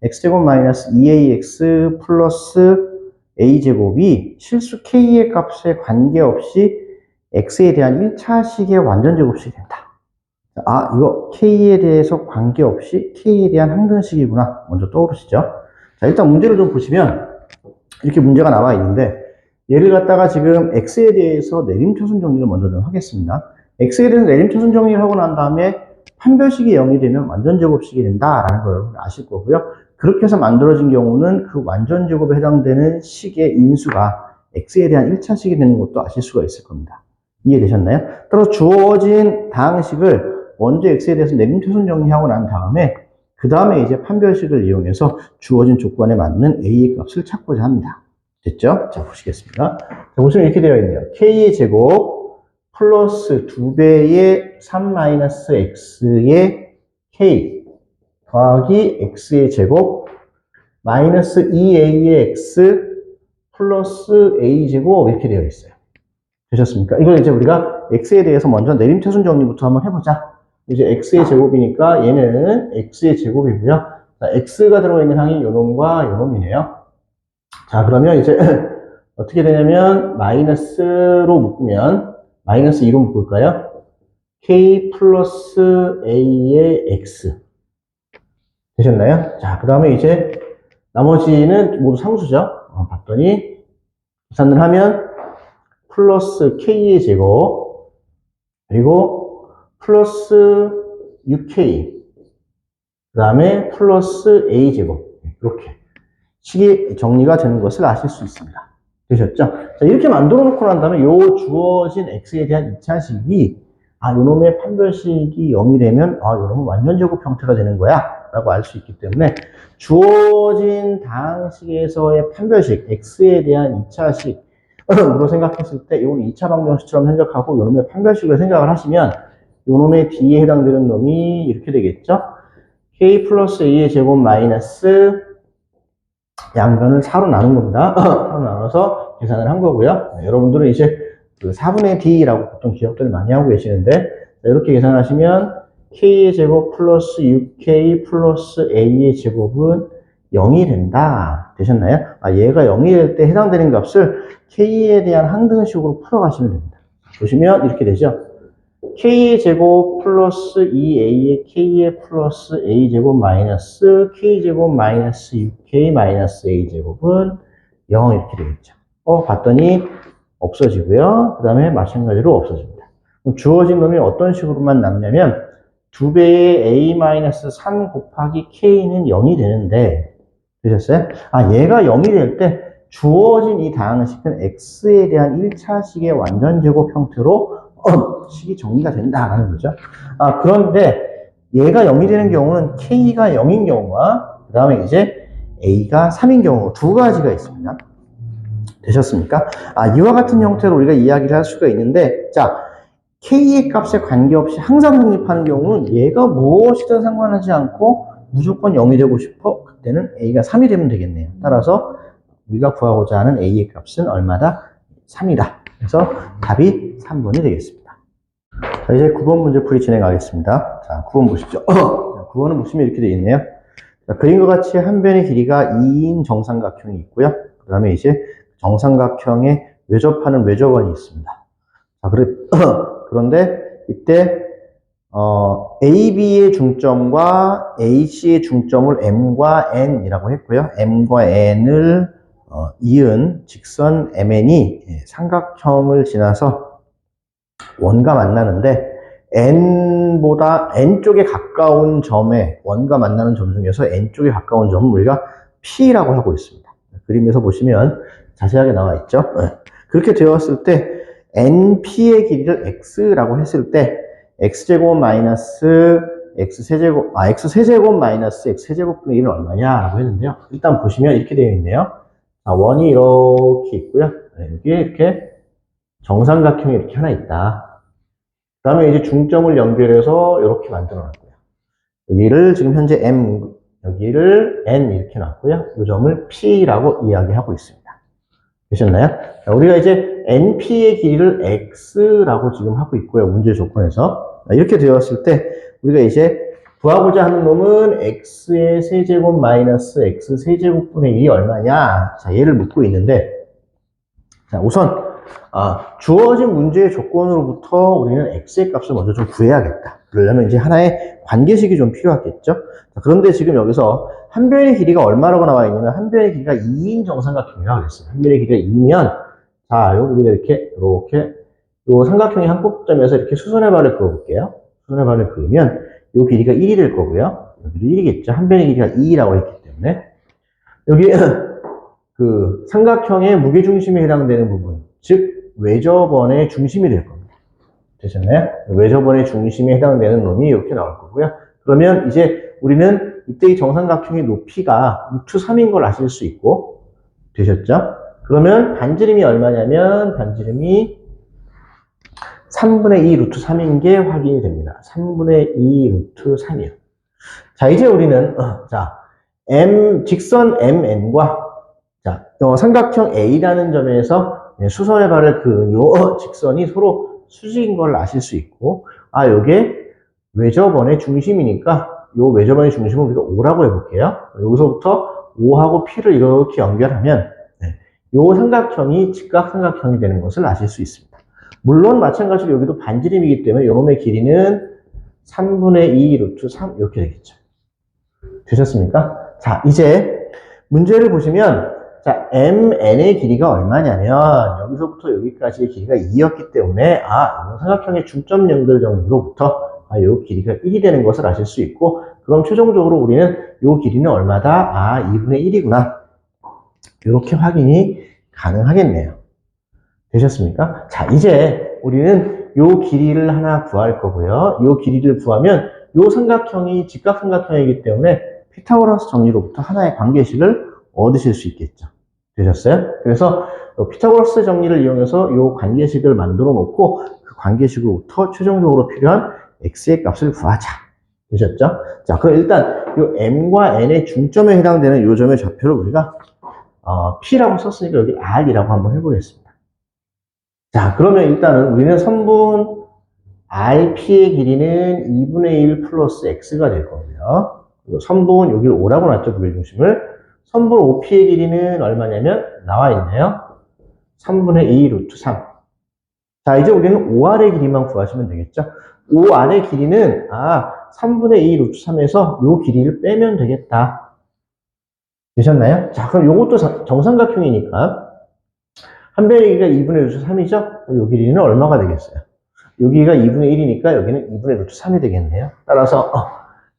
S1: x제곱 마이너스 2ax 플러스 a제곱이 실수 k의 값에 관계없이 x에 대한 1차식의 완전제곱식이 된다. 아, 이거 k에 대해서 관계없이 k에 대한 항등식이구나. 먼저 떠오르시죠? 자, 일단 문제를 좀 보시면 이렇게 문제가 나와 있는데, 얘를 갖다가 지금 x에 대해서 내림차순 정리를 먼저 좀 하겠습니다. x에 대해서 내림차순 정리를 하고 난 다음에 판별식이 0이 되면 완전제곱식이 된다라는 걸 여러분 아실 거고요. 그렇게 해서 만들어진 경우는 그 완전제곱에 해당되는 식의 인수가 x에 대한 1차식이 되는 것도 아실 수가 있을 겁니다. 이해되셨나요? 따라서 주어진 다항식을 먼저 x에 대해서 내림차순 정리하고 난 다음에 그 다음에 이제 판별식을 이용해서 주어진 조건에 맞는 a의 값을 찾고자 합니다. 됐죠? 자, 보시겠습니다. 자, 보시면 이렇게 되어 있네요. k의 제곱 플러스 2배의 3-x의 k 더하기 x의 제곱 마이너스 2a의 x 플러스 a제곱 이렇게 되어 있어요. 되셨습니까? 이걸 이제 우리가 x에 대해서 먼저 내림차순 정리부터 한번 해보자. 이제 x의 제곱이니까 얘는 x의 제곱이고요. 자, x가 들어있는 항이 요놈과 요놈이네요. 자, 그러면 이제 어떻게 되냐면 마이너스로 묶으면 마이너스 2로 묶을까요? k 플러스 a의 x 되셨나요? 자, 그 다음에 이제 나머지는 모두 상수죠. 봤더니 계산을 하면 플러스 k의 제곱 그리고 플러스 6k 그 다음에 플러스 a제곱 이렇게 식이 정리가 되는 것을 아실 수 있습니다. 되셨죠? 자, 이렇게 만들어 놓고 난 다음에 요 주어진 x에 대한 2차식이 요놈의 판별식이 0이 되면 요놈은 완전제곱 형태가 되는 거야 라고 알 수 있기 때문에 주어진 다항식에서의 판별식 x에 대한 2차식으로 생각했을 때 이건 2차 방정식처럼 생각하고 요놈의 판별식을 생각을 하시면 요놈의 d에 해당되는 놈이 이렇게 되겠죠? k 플러스 a의 제곱 마이너스 양변을 4로 나눈 겁니다. 4로 나눠서 계산을 한 거고요. 여러분들은 이제 그 4분의 d라고 보통 기억들을 많이 하고 계시는데 이렇게 계산하시면 k의 제곱 플러스 6k 플러스 a의 제곱은 0이 된다. 되셨나요? 얘가 0이 될 때 해당되는 값을 k에 대한 항등식으로 풀어가시면 됩니다. 보시면 이렇게 되죠. k의 제곱 플러스 2a의 k의 플러스 a제곱 마이너스 k제곱 마이너스 6k 마이너스 a제곱은 0 이렇게 되겠죠. 봤더니 없어지고요. 그 다음에 마찬가지로 없어집니다. 그럼 주어진 놈이 어떤 식으로만 남냐면 2배의 a 마이너스 3 곱하기 k는 0이 되는데 되셨어요? 얘가 0이 될 때 주어진 이 다항식은 x에 대한 1차식의 완전제곱 형태로 식이 정리가 된다라는 거죠. 그런데 얘가 0이 되는 경우는 k가 0인 경우와 그 다음에 이제 a가 3인 경우 두 가지가 있습니다. 되셨습니까? 이와 같은 형태로 우리가 이야기를 할 수가 있는데, 자, k의 값에 관계없이 항상 성립하는 경우는 얘가 무엇이든 상관하지 않고 무조건 0이 되고 싶어. 그때는 a가 3이 되면 되겠네요. 따라서 우리가 구하고자 하는 a의 값은 얼마다? 3이다. 그래서 답이 3번이 되겠습니다. 자, 이제 9번 문제 풀이 진행하겠습니다. 자, 9번 보시죠. 9번은 보시면 이렇게 되어 있네요. 자, 그림과 같이 한 변의 길이가 2인 정삼각형이 있고요. 그 다음에 이제 정삼각형에 외접하는 외접원이 있습니다. 자, 그런데 이때 AB의 중점과 AC의 중점을 M과 N이라고 했고요. M과 N을 이은 직선 MN이 삼각형을 지나서 원과 만나는데 n보다 n 쪽에 가까운 점에 원과 만나는 점 중에서 n 쪽에 가까운 점을 우리가 p라고 하고 있습니다. 그림에서 보시면 자세하게 나와 있죠. 그렇게 되었을 때 np의 길이를 x라고 했을 때 x제곱 마이너스 x세제곱 x세제곱 마이너스 x세제곱분의 1은 얼마냐라고 했는데요. 일단 보시면 이렇게 되어 있네요. 자, 원이 이렇게 있고요. 여기에 이렇게 정삼각형이 이렇게 하나 있다. 그 다음에 이제 중점을 연결해서 이렇게 만들어 놨고요. 여기를 지금 현재 M, 여기를 N 이렇게 놨고요. 이 점을 P라고 이야기하고 있습니다. 되셨나요? 자, 우리가 이제 NP의 길이를 X라고 지금 하고 있고요. 문제 조건에서. 이렇게 되었을 때 우리가 이제 구하고자 하는 놈은 X의 세제곱 마이너스 X 세제곱분의 1이 얼마냐? 자, 얘를 묻고 있는데, 자, 우선 주어진 문제의 조건으로부터 우리는 x의 값을 먼저 좀 구해야겠다. 그러려면 이제 하나의 관계식이 좀 필요하겠죠. 자, 그런데 지금 여기서 한 변의 길이가 얼마라고 나와 있냐면 한 변의 길이가 2인 정삼각형이라고 그랬어요. 한 변의 길이가 2면 자, 우리가 이렇게 요 삼각형의 한 꼭점에서 이렇게 수선의 발을 그어볼게요. 수선의 발을 그으면 요 길이가 1이 될 거고요. 여기도 1이겠죠. 한 변의 길이가 2라고 했기 때문에 여기 그 삼각형의 무게중심에 해당되는 부분, 즉 외접원의 중심이 될 겁니다. 되셨나요? 외접원의 중심에 해당되는 놈이 이렇게 나올 거고요. 그러면 이제 우리는 이때 이 정삼각형의 높이가 루트 3인 걸 아실 수 있고, 되셨죠? 그러면 반지름이 얼마냐면 반지름이 3분의 2 루트 3인 게 확인이 됩니다. 3분의 2 루트 3이요. 자, 이제 우리는 직선 MN과 자, 삼각형 A라는 점에서 수선의 발을 그은 요 직선이 서로 수직인 걸 아실 수 있고, 요게 외접원의 중심이니까 요 외접원의 중심을 우리가 O라고 해볼게요. 여기서부터 O하고 P를 이렇게 연결하면 요 삼각형이 직각삼각형이 되는 것을 아실 수 있습니다. 물론 마찬가지로 여기도 반지름이기 때문에 요놈의 길이는 3분의 2 루트 3 이렇게 되겠죠. 되셨습니까? 자, 이제 문제를 보시면 자, MN의 길이가 얼마냐면 여기서부터 여기까지의 길이가 2였기 때문에 삼각형의 중점 연결 정도로부터 이 길이가 1이 되는 것을 아실 수 있고, 그럼 최종적으로 우리는 이 길이는 얼마다? 2분의 1이구나. 이렇게 확인이 가능하겠네요. 되셨습니까? 자, 이제 우리는 이 길이를 하나 구할 거고요. 이 길이를 구하면 이 삼각형이 직각삼각형이기 때문에 피타고라스 정리로부터 하나의 관계식을 얻으실 수 있겠죠. 되셨어요? 그래서 피타고라스 정리를 이용해서 이 관계식을 만들어 놓고 그 관계식으로부터 최종적으로 필요한 x의 값을 구하자. 되셨죠? 자, 그럼 일단 이 m과 n의 중점에 해당되는 이 점의 좌표를 우리가 p라고 썼으니까 여기 r이라고 한번 해보겠습니다. 자, 그러면 일단은 우리는 선분 rp의 길이는 2분의 1 플러스 x가 될 거고요. 그리고 선분 여기를 5라고 놨죠, 무게중심을. 선분 OP의 길이는 얼마냐면 나와 있네요. 3분의 2 루트 3. 자, 이제 우리는 OR의 길이만 구하시면 되겠죠. OR의 길이는 3분의 2 루트 3에서 요 길이를 빼면 되겠다. 되셨나요? 자, 그럼 요것도 정삼각형이니까 한 변의 길이가 2분의 루트 3이죠? 요 길이는 얼마가 되겠어요? 여기가 2분의 1이니까 여기는 2분의 루트 3이 되겠네요. 따라서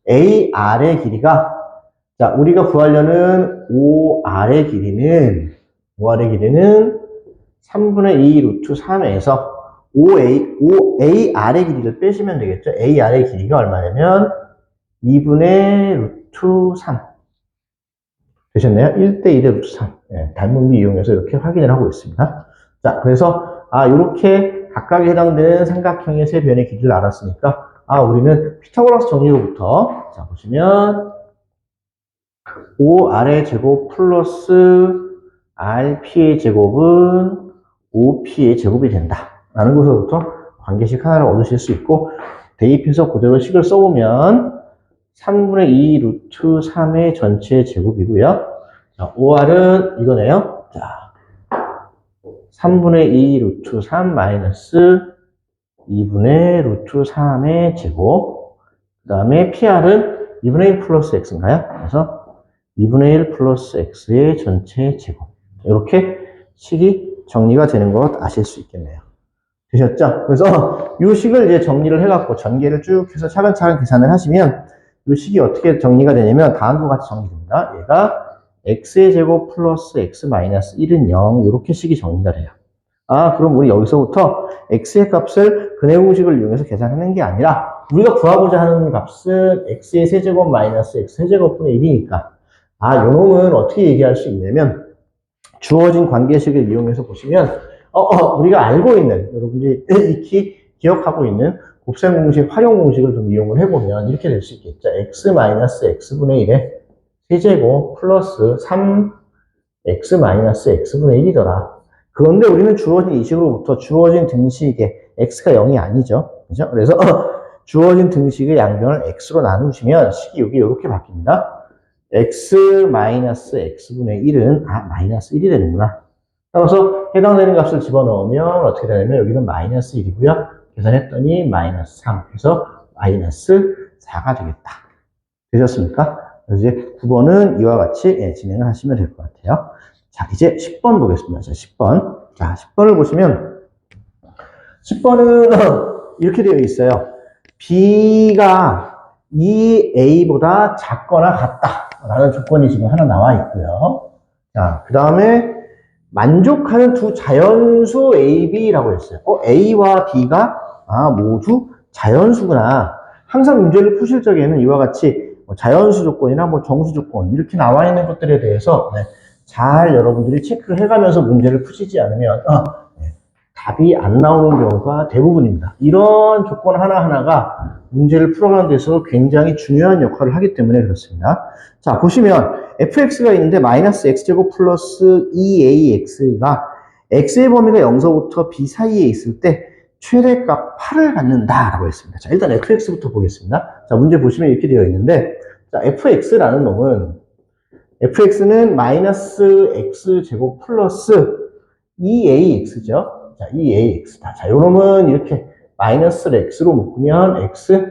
S1: AR의 길이가 자, 우리가 구하려는 OR의 길이는 3분의 2 루트 3에서 AR의 길이를 빼시면 되겠죠. AR의 길이가 얼마냐면 2분의 루트 3. 되셨나요? 1대 2대 루트 3. 닮은비 이용해서 이렇게 확인을 하고 있습니다. 자, 그래서, 이렇게 각각에 해당되는 삼각형의 세 변의 길이를 알았으니까, 우리는 피타고라스 정리로부터, 자, 보시면, 5R의 제곱 플러스 RP의 제곱은 5P의 제곱이 된다. 라는 것으로부터 관계식 하나를 얻으실 수 있고, 대입해서 그대로 식을 써보면 3분의 2 루트 3의 전체 제곱이고요. 자, 5R은 이거네요. 자, 3분의 2 루트 3 마이너스 2분의 루트 3의 제곱. 그 다음에 PR은 2분의 1 플러스 X인가요? 그래서 2분의 1 플러스 x의 전체 제곱. 이렇게 식이 정리가 되는 것 아실 수 있겠네요. 되셨죠? 그래서 이 식을 이제 정리를 해갖고 전개를 쭉 해서 차근차근 계산을 하시면 이 식이 어떻게 정리가 되냐면 다음과 같이 정리됩니다. 얘가 x의 제곱 플러스 x 마이너스 1은 0 이렇게 식이 정리가 돼요. 아, 그럼 우리 여기서부터 x의 값을 근해 공식을 이용해서 계산하는 게 아니라 우리가 구하고자 하는 값은 x의 세제곱 마이너스 x 세제곱분의 1이니까 아, 요 놈은 어떻게 얘기할 수 있냐면 주어진 관계식을 이용해서 보시면 우리가 알고 있는 여러분들이 익히 기억하고 있는 곱셈 공식, 활용 공식을 좀 이용을 해보면 이렇게 될 수 있겠죠. x 마이너스 x분의 1의 세제곱 플러스 3x 마이너스 x분의 1이더라. 그런데 우리는 주어진 이 식으로부터 주어진 등식의 x가 0이 아니죠. 그죠? 그래서 주어진 등식의 양변을 x로 나누시면 식이 여기 이렇게 바뀝니다. x 마이너스 x분의 1은 마이너스 1이 되는구나. 따라서 해당되는 값을 집어넣으면 어떻게 되냐면 여기는 마이너스 1이고요. 계산했더니 마이너스 3. 그래서 마이너스 4가 되겠다. 되셨습니까? 그래서 이제 9번은 이와 같이 진행을 하시면 될 것 같아요. 자, 이제 10번 보겠습니다. 자, 10번. 자, 10번을 보시면 10번은 이렇게 되어 있어요. B가 이 A보다 작거나 같다 라는 조건이 지금 하나 나와 있고요. 자, 그 다음에 만족하는 두 자연수 A, B라고 했어요. A와 B가 모두 자연수구나. 항상 문제를 푸실 적에는 이와 같이 자연수 조건이나 정수 조건 이렇게 나와 있는 것들에 대해서 잘 여러분들이 체크를 해가면서 문제를 푸시지 않으면 답이 안 나오는 경우가 대부분입니다. 이런 조건 하나하나가 문제를 풀어가는 데 있어서 굉장히 중요한 역할을 하기 때문에 그렇습니다. 자, 보시면 fx가 있는데 마이너스 x제곱 플러스 2ax가 x의 범위가 0서부터 b 사이에 있을 때 최대값 8을 갖는다라고 했습니다. 자, 일단 fx부터 보겠습니다. 자, 문제 보시면 이렇게 되어 있는데 자, fx라는 놈은 fx는 마이너스 x제곱 플러스 2ax죠. 자, 2ax다. 자, 요 놈은 이렇게 마이너스를 x로 묶으면 x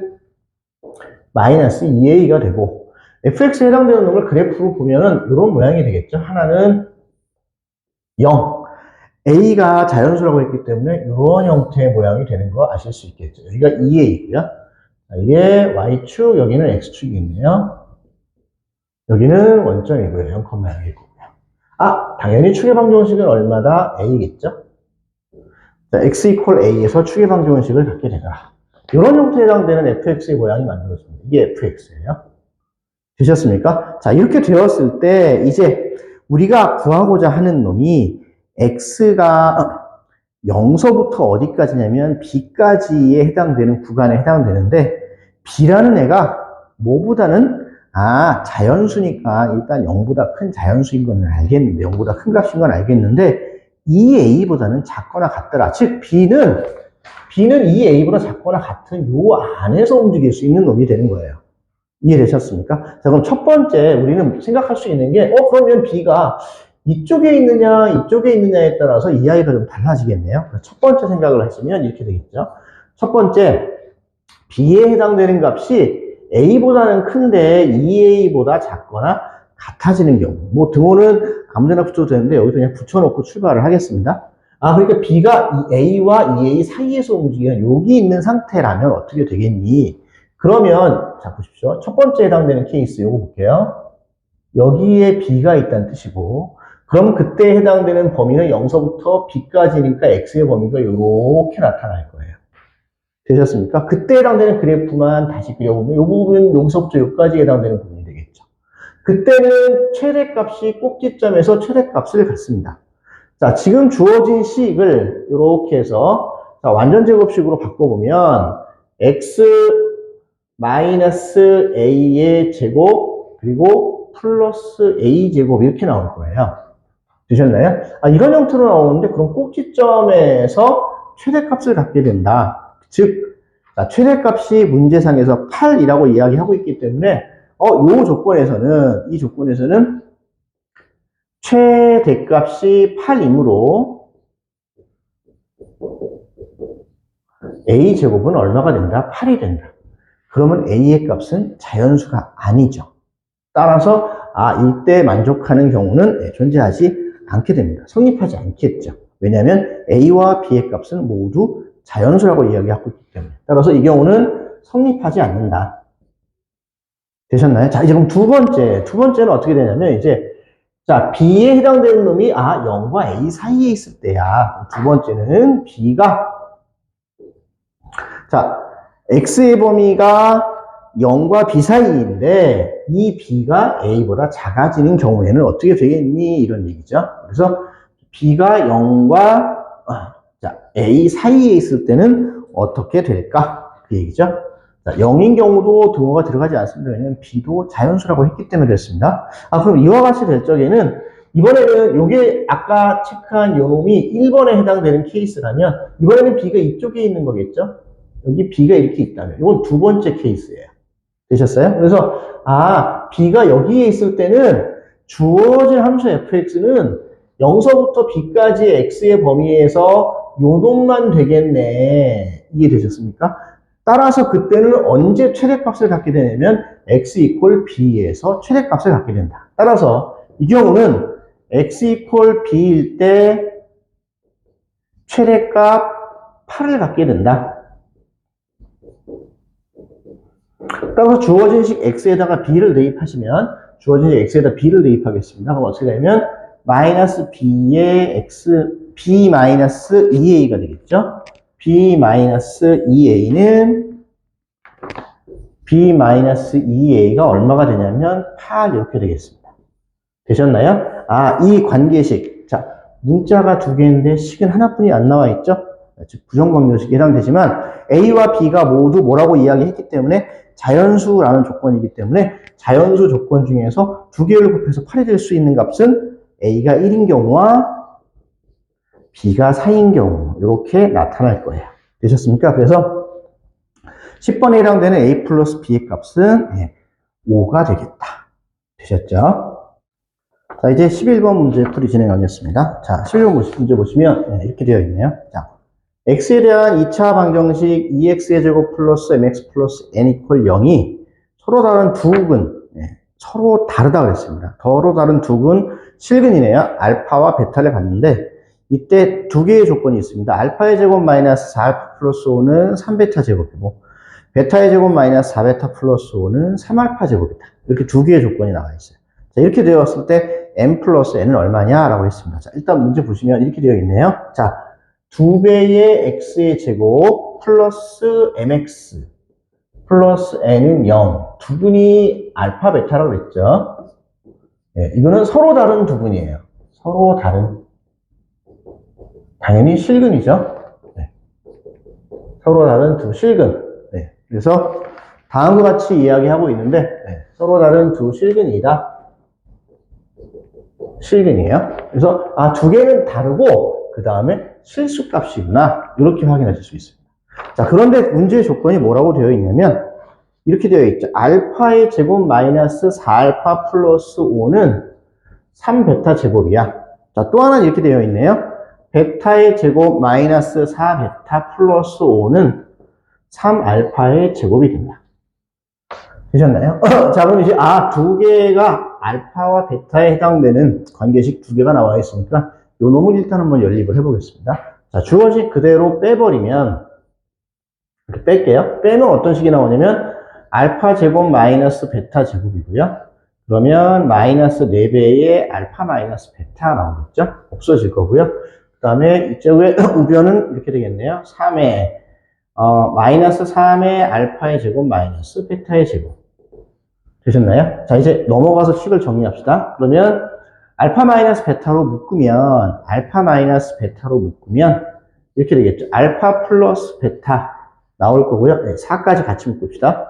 S1: 마이너스 2a가 되고 fx에 해당되는 놈을 그래프로 보면은 이런 모양이 되겠죠. 하나는 0. a가 자연수라고 했기 때문에 이런 형태의 모양이 되는 거 아실 수 있겠죠. 여기가 2a이고요. 자, 이게 y축, 여기는 x축이겠네요. 여기는 원점이고요. 0,0이고요. 당연히 축의 방정식은 얼마다? a겠죠. 자, x 이퀄 a에서 축의 방정식을 갖게 되더라. 이런 형태에 해당되는 fx의 모양이 만들어집니다. 이게 fx예요. 되셨습니까? 자, 이렇게 되었을 때 이제 우리가 구하고자 하는 놈이 x가 0서부터 어디까지냐면 b까지에 해당되는 구간에 해당되는데 b라는 애가 뭐보다는 자연수니까 일단 0보다 큰 자연수인 건 알겠는데 0보다 큰 값인 건 알겠는데 2a보다는 작거나 같더라. 즉 B는 2a보다 작거나 같은 요 안에서 움직일 수 있는 놈이 되는 거예요. 이해되셨습니까? 자, 그럼 첫 번째 우리는 생각할 수 있는 게 그러면 B가 이쪽에 있느냐 이쪽에 있느냐에 따라서 이 아이가 좀 달라지겠네요. 첫 번째 생각을 하시면 이렇게 되겠죠. 첫 번째 B에 해당되는 값이 A보다는 큰데 2a보다 작거나 같아지는 경우 등호는 아무데나 붙여도 되는데 여기서 그냥 붙여놓고 출발을 하겠습니다. 그러니까 B가 이 A와 2A 사이에서 움직이는 여기 있는 상태라면 어떻게 되겠니? 그러면 자 보십시오. 첫 번째 해당되는 케이스 요거 볼게요. 여기에 B가 있다는 뜻이고 그럼 그때 해당되는 범위는 0서부터 B까지니까 X의 범위가 이렇게 나타날 거예요. 되셨습니까? 그때 해당되는 그래프만 다시 그려보면 이 부분 여기서부터 여기까지 해당되는 부분이 되겠죠. 그때는 최대값이 꼭지점에서 최대값을 갖습니다. 자, 지금 주어진 식을 이렇게 해서 자, 완전 제곱식으로 바꿔보면 x 마이너스 a의 제곱 그리고 플러스 a 제곱 이렇게 나올 거예요. 되셨나요? 이런 형태로 나오는데 그럼 꼭지점에서 최대값을 갖게 된다. 즉 최대값이 문제상에서 8이라고 이야기하고 있기 때문에 이 조건에서는 최대값이 8이므로 a제곱은 얼마가 된다? 8이 된다. 그러면 a의 값은 자연수가 아니죠. 따라서 이때 만족하는 경우는 존재하지 않게 됩니다. 성립하지 않겠죠. 왜냐하면 a와 b의 값은 모두 자연수라고 이야기하고 있기 때문에. 따라서 이 경우는 성립하지 않는다. 되셨나요? 자, 이제 그럼 두 번째는 어떻게 되냐면, 이제, 자, B에 해당되는 놈이, 0과 A 사이에 있을 때야. 두 번째는 B가, 자, X의 범위가 0과 B 사이인데, 이 B가 A보다 작아지는 경우에는 어떻게 되겠니? 이런 얘기죠. 그래서 B가 0과 A 사이에 있을 때는 어떻게 될까? 그 얘기죠. 자, 0인 경우도 등호가 들어가지 않습니다. 왜냐면 B도 자연수라고 했기 때문에 그렇습니다. 그럼 이와 같이 될 적에는 이번에는 요게 아까 체크한 요 놈이 1번에 해당되는 케이스라면 이번에는 B가 이쪽에 있는 거겠죠? 여기 B가 이렇게 있다면 이건 두 번째 케이스예요. 되셨어요? 그래서 B가 여기에 있을 때는 주어진 함수 fx는 0서부터 b까지 x의 범위에서 요 놈만 되겠네. 이해되셨습니까? 따라서 그때는 언제 최대값을 갖게 되냐면 x equal b에서 최대값을 갖게 된다. 따라서 이 경우는 x equal b일 때 최대값 8을 갖게 된다. 따라서 주어진 식 x에다가 b를 대입하시면 주어진 식 x에다 b를 대입하겠습니다. 그럼 어떻게 되냐면 마이너스 b의 x b 마이너스 2a가 되겠죠. b 마이너스 2a는 b 마이너스 2a가 얼마가 되냐면 8 이렇게 되겠습니다. 되셨나요? 이 관계식. 자, 문자가 두 개인데 식은 하나뿐이 안 나와 있죠. 즉 부정방정식에 해당되지만 a와 b가 모두 뭐라고 이야기했기 때문에 자연수라는 조건이기 때문에 자연수 조건 중에서 두 개를 곱해서 8이 될 수 있는 값은 a가 1인 경우와 b가 4인 경우 이렇게 나타날 거예요. 되셨습니까? 그래서 10번에 해당되는 a 플러스 b의 값은 5가 되겠다. 되셨죠? 자, 이제 11번 문제 풀이 진행하겠습니다. 자, 11번 문제 보시면 이렇게 되어 있네요. 자, x에 대한 2차 방정식 2x의 제곱 플러스 mx 플러스 n 이퀄 0이 서로 다른 두 근, 서로 다르다 그랬습니다. 서로 다른 두 근 실근이네요. 알파와 베타를 봤는데 이때 두 개의 조건이 있습니다. 알파의 제곱 마이너스 4알파 플러스 5는 3베타 제곱이고 베타의 제곱 마이너스 4베타 플러스 5는 3알파 제곱이다. 이렇게 두 개의 조건이 나와 있어요. 자, 이렇게 되었을 때 m 플러스 n은 얼마냐라고 했습니다. 자, 일단 문제 보시면 이렇게 되어 있네요. 자, 2배의 x의 제곱 플러스 mx 플러스 n은 0. 두 분이 알파 베타라고 그랬죠. 이거는 서로 다른 두 분이에요. 서로 다른. 당연히 실근이죠. 서로 다른 두 실근. 그래서 다음과 같이 이야기하고 있는데 서로 다른 두 실근이다. 실근이에요. 그래서 두 개는 다르고 그 다음에 실수값이구나. 이렇게 확인하실 수 있습니다. 자, 그런데 문제의 조건이 뭐라고 되어 있냐면 이렇게 되어 있죠. 알파의 제곱 마이너스 4알파 플러스 5는 3베타 제곱이야. 자, 또 하나 이렇게 되어 있네요. 베타의 제곱 마이너스 4베타 플러스 5는 3알파의 제곱이 된다. 되셨나요? 자, 그럼 이제 두 개가 알파와 베타에 해당되는 관계식 두 개가 나와 있으니까 요 놈을 일단 한번 연립을 해보겠습니다. 자, 주어식 그대로 빼버리면 이렇게 뺄게요. 빼면 어떤 식이 나오냐면 알파 제곱 마이너스 베타 제곱이고요. 그러면 마이너스 4배의 알파 마이너스 베타 나오겠죠? 없어질 거고요. 그 다음에 이쪽에 우변은 이렇게 되겠네요. 3의 마이너스 3의 알파의 제곱 마이너스 베타의 제곱. 되셨나요? 자, 이제 넘어가서 식을 정리합시다. 그러면 알파 마이너스 베타로 묶으면 이렇게 되겠죠. 알파 플러스 베타 나올 거고요. 4까지 같이 묶읍시다.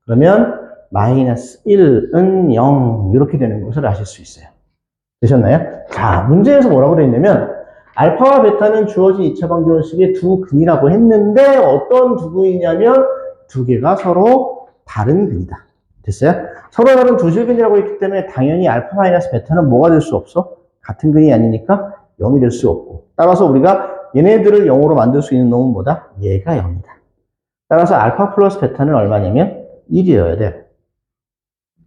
S1: 그러면 마이너스 1은 0 이렇게 되는 것을 아실 수 있어요. 되셨나요? 자, 문제에서 뭐라고 되어 있냐면 알파와 베타는 주어진 2차 방정식의 두 근이라고 했는데 어떤 두 근이냐면 두 개가 서로 다른 근이다. 됐어요? 서로 다른 두 실근이라고 했기 때문에 당연히 알파 마이너스 베타는 뭐가 될 수 없어? 같은 근이 아니니까 0이 될 수 없고 따라서 우리가 얘네들을 0으로 만들 수 있는 놈은 뭐다? 얘가 0이다. 따라서 알파 플러스 베타는 얼마냐면 1이어야 돼요.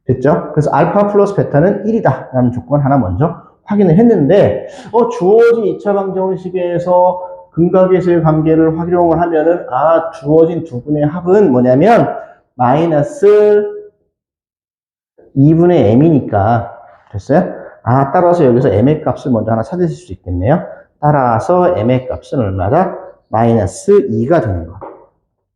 S1: 됐죠? 그래서 알파 플러스 베타는 1이다 라는 조건 하나 먼저 확인을 했는데 주어진 2차 방정식에서 근각에서의 관계를 활용을 하면은, 주어진 두 분의 합은 뭐냐면, 마이너스 2분의 m이니까, 됐어요? 따라서 여기서 m의 값을 먼저 하나 찾으실 수 있겠네요. 따라서 m의 값은 얼마다? 마이너스 2가 되는 거.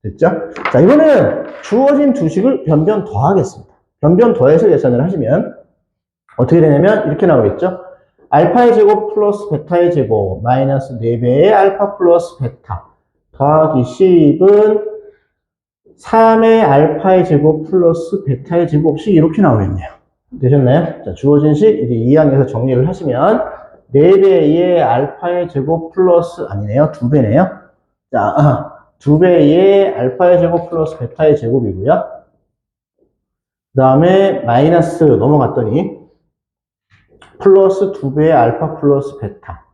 S1: 됐죠? 자, 이거는 주어진 두 식을 변변 더하겠습니다. 변변 더해서 계산을 하시면 어떻게 되냐면 이렇게 나오겠죠? 알파의 제곱 플러스 베타의 제곱 마이너스 4배의 알파 플러스 베타 더하기 10은 3의 알파의 제곱 플러스 베타의 제곱씩 이렇게 나오겠네요. 되셨나요? 자, 주어진 식 이제 2항에서 정리를 하시면 4배의 알파의 제곱 플러스 아니네요. 2배네요. 자, 2배의 알파의 제곱 플러스 베타의 제곱이고요. 그 다음에 마이너스 넘어갔더니 플러스 2배의 알파 플러스 베타.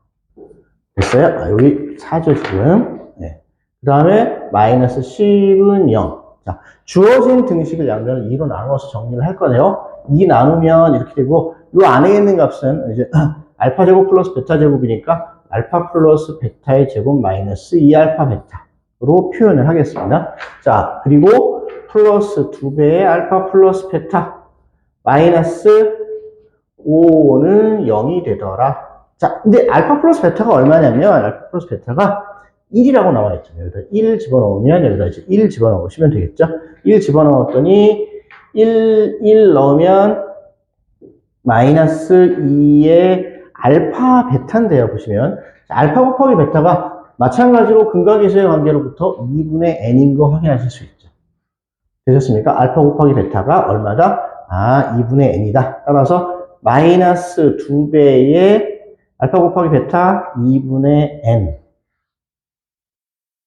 S1: 됐어요? 여기 4죠, 지금. 네. 그 다음에 마이너스 10은 0. 자, 주어진 등식을 양변을 2로 나눠서 정리를 할 거네요. 2 나누면 이렇게 되고, 이 안에 있는 값은 이제 알파 제곱 플러스 베타 제곱이니까 알파 플러스 베타의 제곱 마이너스 2알파 베타로 표현을 하겠습니다. 자, 그리고 플러스 2배의 알파 플러스 베타 마이너스 5는 0이 되더라. 자, 근데 알파 플러스 베타가 얼마냐면 알파 플러스 베타가 1이라고 나와 있죠. 여기다 1 집어넣으면 여기다 이제 1 집어넣으시면 되겠죠. 1 집어넣었더니 1 넣으면 마이너스 2의 알파 베타인데요. 보시면 알파 곱하기 베타가 마찬가지로 근각에서의 관계로부터 2분의 n인 거 확인하실 수 있죠. 되셨습니까? 알파 곱하기 베타가 얼마다? 2분의 n이다. 따라서 마이너스 2배의 알파 곱하기 베타 2분의 n.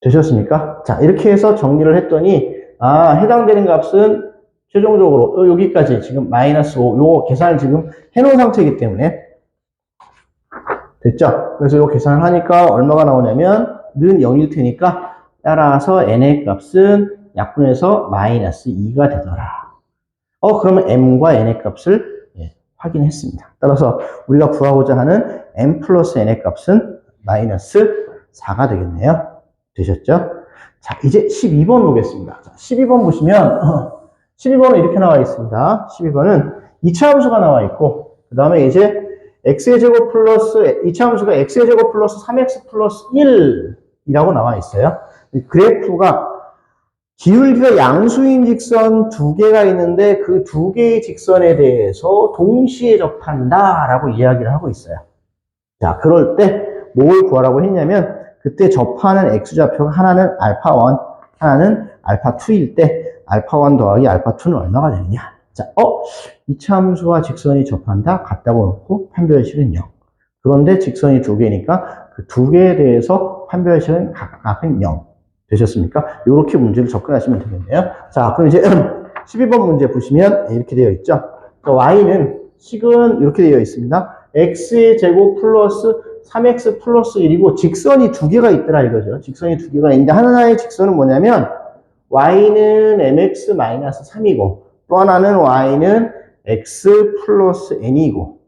S1: 되셨습니까? 자, 이렇게 해서 정리를 했더니, 해당되는 값은 최종적으로, 여기까지 지금 마이너스 5, 요거 계산을 지금 해놓은 상태이기 때문에, 됐죠? 그래서 요 계산을 하니까 얼마가 나오냐면, 는 0일 테니까, 따라서 n의 값은 약분해서 마이너스 2가 되더라. 그러면 m과 n의 값을 확인했습니다. 따라서 우리가 구하고자 하는 m 플러스 n의 값은 마이너스 4가 되겠네요. 되셨죠? 자, 이제 12번 보겠습니다. 자, 12번 보시면 12번은 이렇게 나와 있습니다. 12번은 2차 함수가 나와 있고 그 다음에 이제 x의 제곱 플러스 2차 함수가 x의 제곱 플러스 3x 플러스 1이라고 나와 있어요. 그래프가 기울기가 양수인 직선 두 개가 있는데 그 두 개의 직선에 대해서 동시에 접한다 라고 이야기를 하고 있어요. 자, 그럴 때 뭘 구하라고 했냐면 그때 접하는 x좌표가 하나는 알파1, 하나는 알파2일 때 알파1 더하기 알파2는 얼마가 되느냐. 자, 2차 함수와 직선이 접한다? 같다고 놓고 판별식은 0. 그런데 직선이 두 개니까 그 두 개에 대해서 판별식은 각각은 0. 되셨습니까? 이렇게 문제를 접근하시면 되겠네요. 자, 그럼 이제 12번 문제 보시면 이렇게 되어 있죠. y는 식은 이렇게 되어 있습니다. x의 제곱 플러스 3x 플러스 1이고 직선이 두 개가 있더라 이거죠. 직선이 두 개가 있는데 하나의 직선은 뭐냐면 y는 mx-3이고 또 하나는 y는 x 플러스 n이고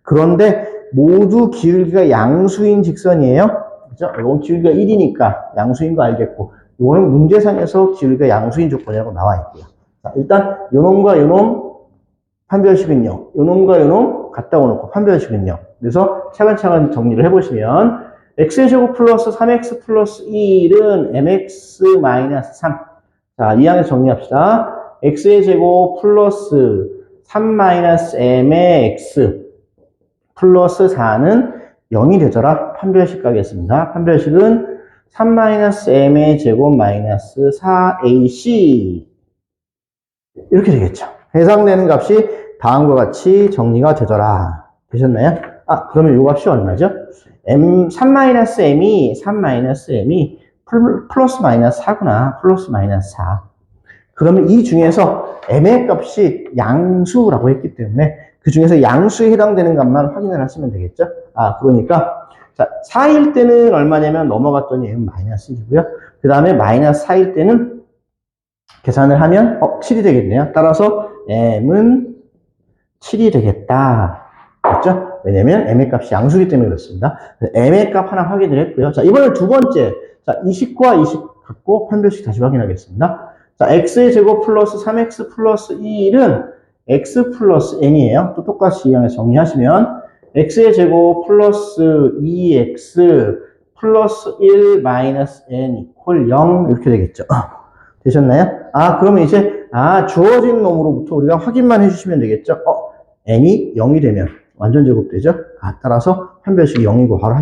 S1: 그런데 모두 기울기가 양수인 직선이에요. 그죠? 이건 기울기가 1이니까 양수인 거 알겠고 이거는 문제상에서 기울기가 양수인 조건이라고 나와 있고요. 자, 일단 요놈과 요놈 판별식은 0, 요놈과 요놈 갖다 놓고 판별식은 0. 그래서 차근차근 정리를 해보시면 x의 제곱 플러스 3x 플러스 1은 mx-3. 자, 이 항에서 정리합시다. x의 제곱 플러스 3-m의 x 플러스 4는 0이 되더라. 판별식 가겠습니다. 판별식은 3-m의 제곱 마이너스 4ac 이렇게 되겠죠. 해당되는 값이 다음과 같이 정리가 되더라. 되셨나요? 그러면 이 값이 얼마죠? 3-m이 플러스 마이너스 4구나. 플러스 마이너스 4. 그러면 이 중에서 m의 값이 양수라고 했기 때문에 그 중에서 양수에 해당되는 값만 확인을 하시면 되겠죠? 그러니까 자, 4일 때는 얼마냐면 넘어갔더니 m은 마이너스 1이고요. 그 다음에 마이너스 4일 때는 계산을 하면 7이 되겠네요. 따라서 m은 7이 되겠다. 맞죠? 왜냐면 m의 값이 양수기 때문에 그렇습니다. m의 값 하나 확인을 했고요. 자, 이번엔 두 번째. 자, 이식과 이식 갖고 판별식 다시 확인하겠습니다. 자, x의 제곱 플러스 3x 플러스 1은 x 플러스 n이에요. 또 똑같이 이항에서 정리하시면 x의 제곱 플러스 2x 플러스 1 마이너스 n 이퀄 0 이렇게 되겠죠. 되셨나요? 그러면 이제 주어진 놈으로부터 우리가 확인만 해주시면 되겠죠. n이 0이 되면 완전 제곱되죠. 따라서 판별식이 0이고 바로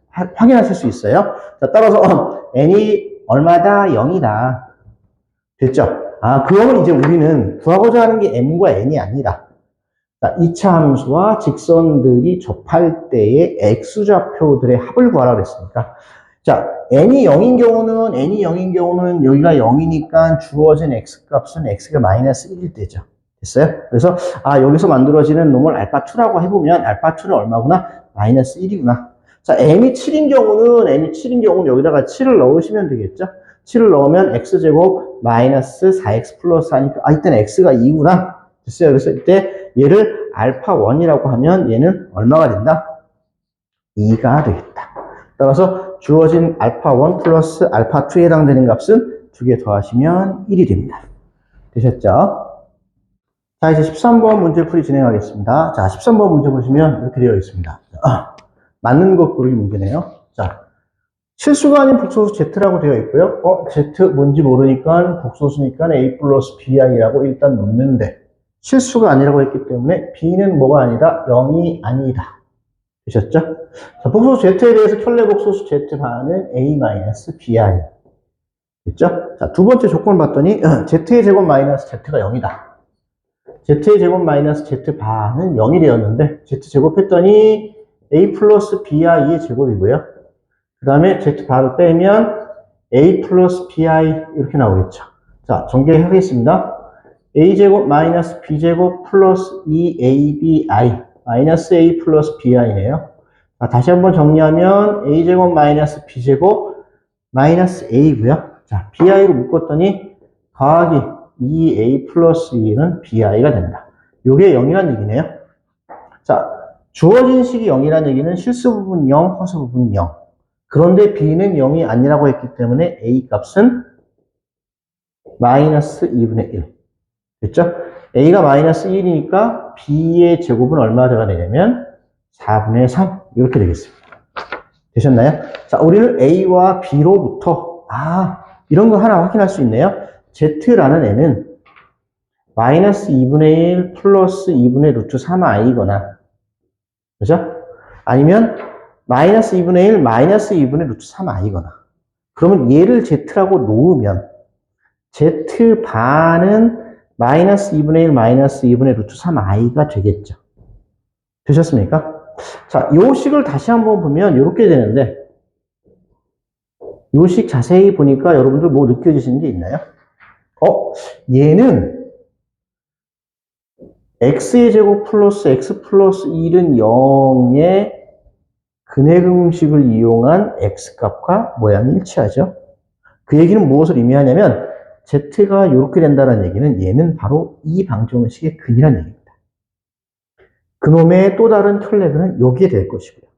S1: 확인하실 수 있어요. 자, 따라서 n이 얼마다? 0이다. 됐죠? 그러면 이제 우리는 구하고자 하는 게 m과 n이 아니라 자, 2차 함수와 직선들이 접할 때의 x좌표들의 합을 구하라 그랬으니까 자, n이 0인 경우는 여기가 0이니까 주어진 x값은 x가 마이너스 1일 때죠. 됐어요? 그래서 여기서 만들어지는 놈을 알파2라고 해보면 알파2는 얼마구나? 마이너스 1이구나. 자, m이 7인 경우는 여기다가 7을 넣으시면 되겠죠? 7을 넣으면 x제곱 마이너스 4x 플러스 하니까 이때는 x가 2구나. 됐어요? 그래서 이때 얘를 알파1이라고 하면 얘는 얼마가 된다? 2가 되겠다. 따라서 주어진 알파1 플러스 알파2에 해당되는 값은 2개 더하시면 1이 됩니다. 되셨죠? 자, 이제 13번 문제풀이 진행하겠습니다. 자, 13번 문제 보시면 이렇게 되어 있습니다. 맞는 것 고르기 문제네요. 자, 실수가 아닌 복소수 Z라고 되어 있고요. Z 뭔지 모르니까 복소수니까 A 플러스 BI라고 일단 놓는데 실수가 아니라고 했기 때문에 B는 뭐가 아니다? 0이 아니다. 되셨죠? 자, 복소수 Z에 대해서 켤레 복소수 Z 반은 A 마이너스 BI. 됐죠? 자, 두 번째 조건을 봤더니 Z의 제곱 마이너스 Z가 0이다. Z의 제곱 마이너스 Z 반은 0이 되었는데 Z 제곱했더니 A 플러스 BI의 제곱이고요. 그 다음에 Z 바로 빼면 A 플러스 BI 이렇게 나오겠죠. 자, 전개하겠습니다. A제곱 마이너스 B제곱 플러스 2ABI 마이너스 A 플러스 BI네요. 자, 다시 한번 정리하면 A제곱 마이너스 B제곱 마이너스 A고요. 자, BI로 묶었더니 더하기 2A 플러스 2는 BI가 된다. 요게 0이란 얘기네요. 자, 주어진 식이 0이란 얘기는 실수 부분 0, 허수 부분 0. 그런데 B는 0이 아니라고 했기 때문에 A 값은 마이너스 2분의 1. 됐죠? A가 마이너스 1이니까 B의 제곱은 얼마가 되냐면 4분의 3. 이렇게 되겠습니다. 되셨나요? 자, 우리는 A와 B로부터, 이런 거 하나 확인할 수 있네요. Z라는 애는 마이너스 2분의 1 플러스 2분의 루트 3i거나, 그죠? 아니면 마이너스 2분의 1, 마이너스 2분의 루트 3i거나. 그러면 얘를 Z라고 놓으면 Z반은 마이너스 2분의 1, 마이너스 2분의 루트 3i가 되겠죠. 되셨습니까? 자, 요 식을 다시 한번 보면 이렇게 되는데 요 식 자세히 보니까 여러분들 뭐 느껴지시는 게 있나요? 얘는 x의 제곱 플러스 x 플러스 1은 0의 근해금식을 이용한 x값과 모양이 일치하죠. 그 얘기는 무엇을 의미하냐면 z가 이렇게 된다는 얘기는 얘는 바로 이 방정식의 근이라는 얘기입니다. 그놈의 또 다른 켤레근은 여기에 될 것이고요.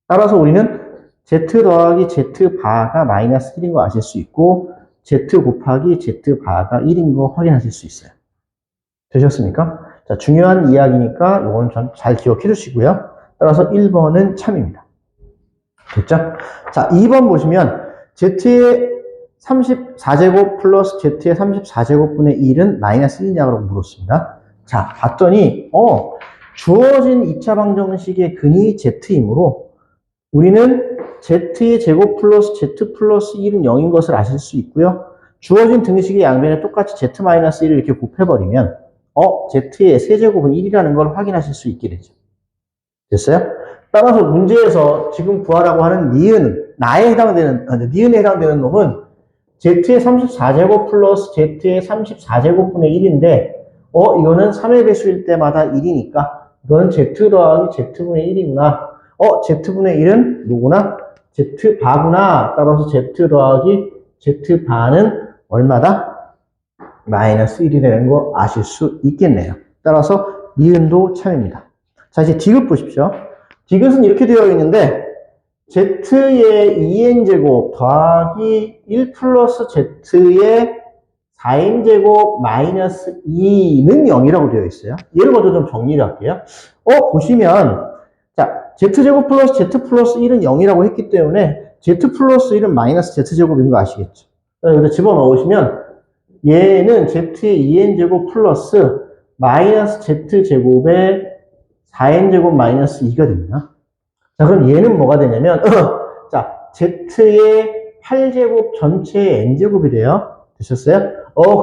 S1: 따라서 우리는 z 더하기 z 바가 마이너스 1인 거 아실 수 있고 z 곱하기 z 바가 1인 거 확인하실 수 있어요. 되셨습니까? 자, 중요한 이야기니까 이건 잘 기억해 주시고요. 따라서 1번은 참입니다. 됐죠? 자, 2번 보시면 z의 34제곱 플러스 z의 34제곱분의 1은 마이너스 1이냐고 물었습니다. 자, 봤더니 주어진 2차 방정식의 근이 z이므로 우리는 z의 제곱 플러스 z 플러스 1은 0인 것을 아실 수 있고요. 주어진 등식의 양변에 똑같이 z-1을 이렇게 곱해버리면 z의 세제곱은 1이라는 걸 확인하실 수 있게 되죠. 됐어요? 따라서 문제에서 지금 구하라고 하는 니은에 해당되는 놈은 z의 34제곱 플러스 z의 34제곱분의 1인데 이거는 3의 배수일 때마다 1이니까 이거는 z 더하기 z분의 1이구나. z분의 1은 누구나? z바구나. 따라서 z 더하기 z바는 얼마다? 마이너스 1이 되는 거 아실 수 있겠네요. 따라서 니은도 참입니다. 자, 이제 디귿 보십시오. 디귿은 이렇게 되어 있는데 z의 2n제곱 더하기 1 플러스 z의 4n제곱 마이너스 2는 0이라고 되어 있어요. 얘를 먼저 좀 정리를 할게요. 보시면 자 z제곱 플러스 z 플러스 1은 0이라고 했기 때문에 z 플러스 1은 마이너스 z제곱인 거 아시겠죠? 여기다 집어넣으시면 얘는 z의 2n제곱 플러스 마이너스 z제곱의 4n제곱 마이너스 2가 됩니다. 자, 그럼 얘는 뭐가 되냐면, 자, z의 8제곱 전체의 n제곱이 돼요. 되셨어요?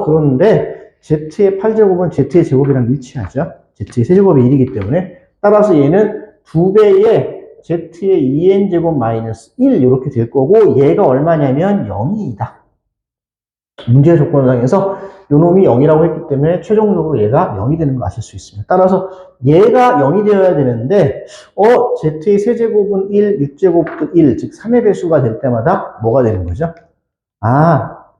S1: 그런데 z의 8제곱은 z의 제곱이랑 일치하죠. z의 세제곱이 1이기 때문에. 따라서 얘는 2배의 z의 2n제곱 마이너스 1 이렇게 될 거고 얘가 얼마냐면 0이다. 문제 조건상에서 요놈이 0이라고 했기 때문에 최종적으로 얘가 0이 되는 거 아실 수 있습니다. 따라서 얘가 0이 되어야 되는데 z의 세제곱은 1, 6제곱도 1, 즉 3의 배수가 될 때마다 뭐가 되는 거죠?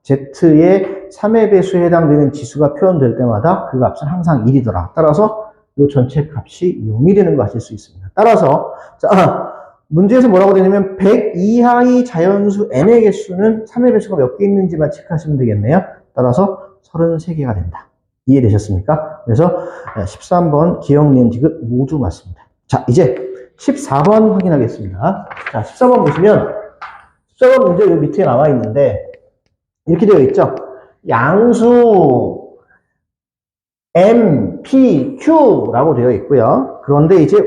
S1: z의 3의 배수에 해당되는 지수가 표현될 때마다 그 값은 항상 1이더라. 따라서 이 전체 값이 0이 되는 거 아실 수 있습니다. 따라서 자, 문제에서 뭐라고 되냐면 100 이하의 자연수 n의 개수는 3의 배수가 몇 개 있는지만 체크하시면 되겠네요. 따라서 33개가 된다. 이해되셨습니까? 그래서 13번 기억, 니은, 디귿 모두 맞습니다. 자, 이제 14번 확인하겠습니다. 자, 14번 보시면 14번 문제 여기 밑에 나와 있는데 이렇게 되어 있죠. 양수 M, P, Q라고 되어 있고요. 그런데 이제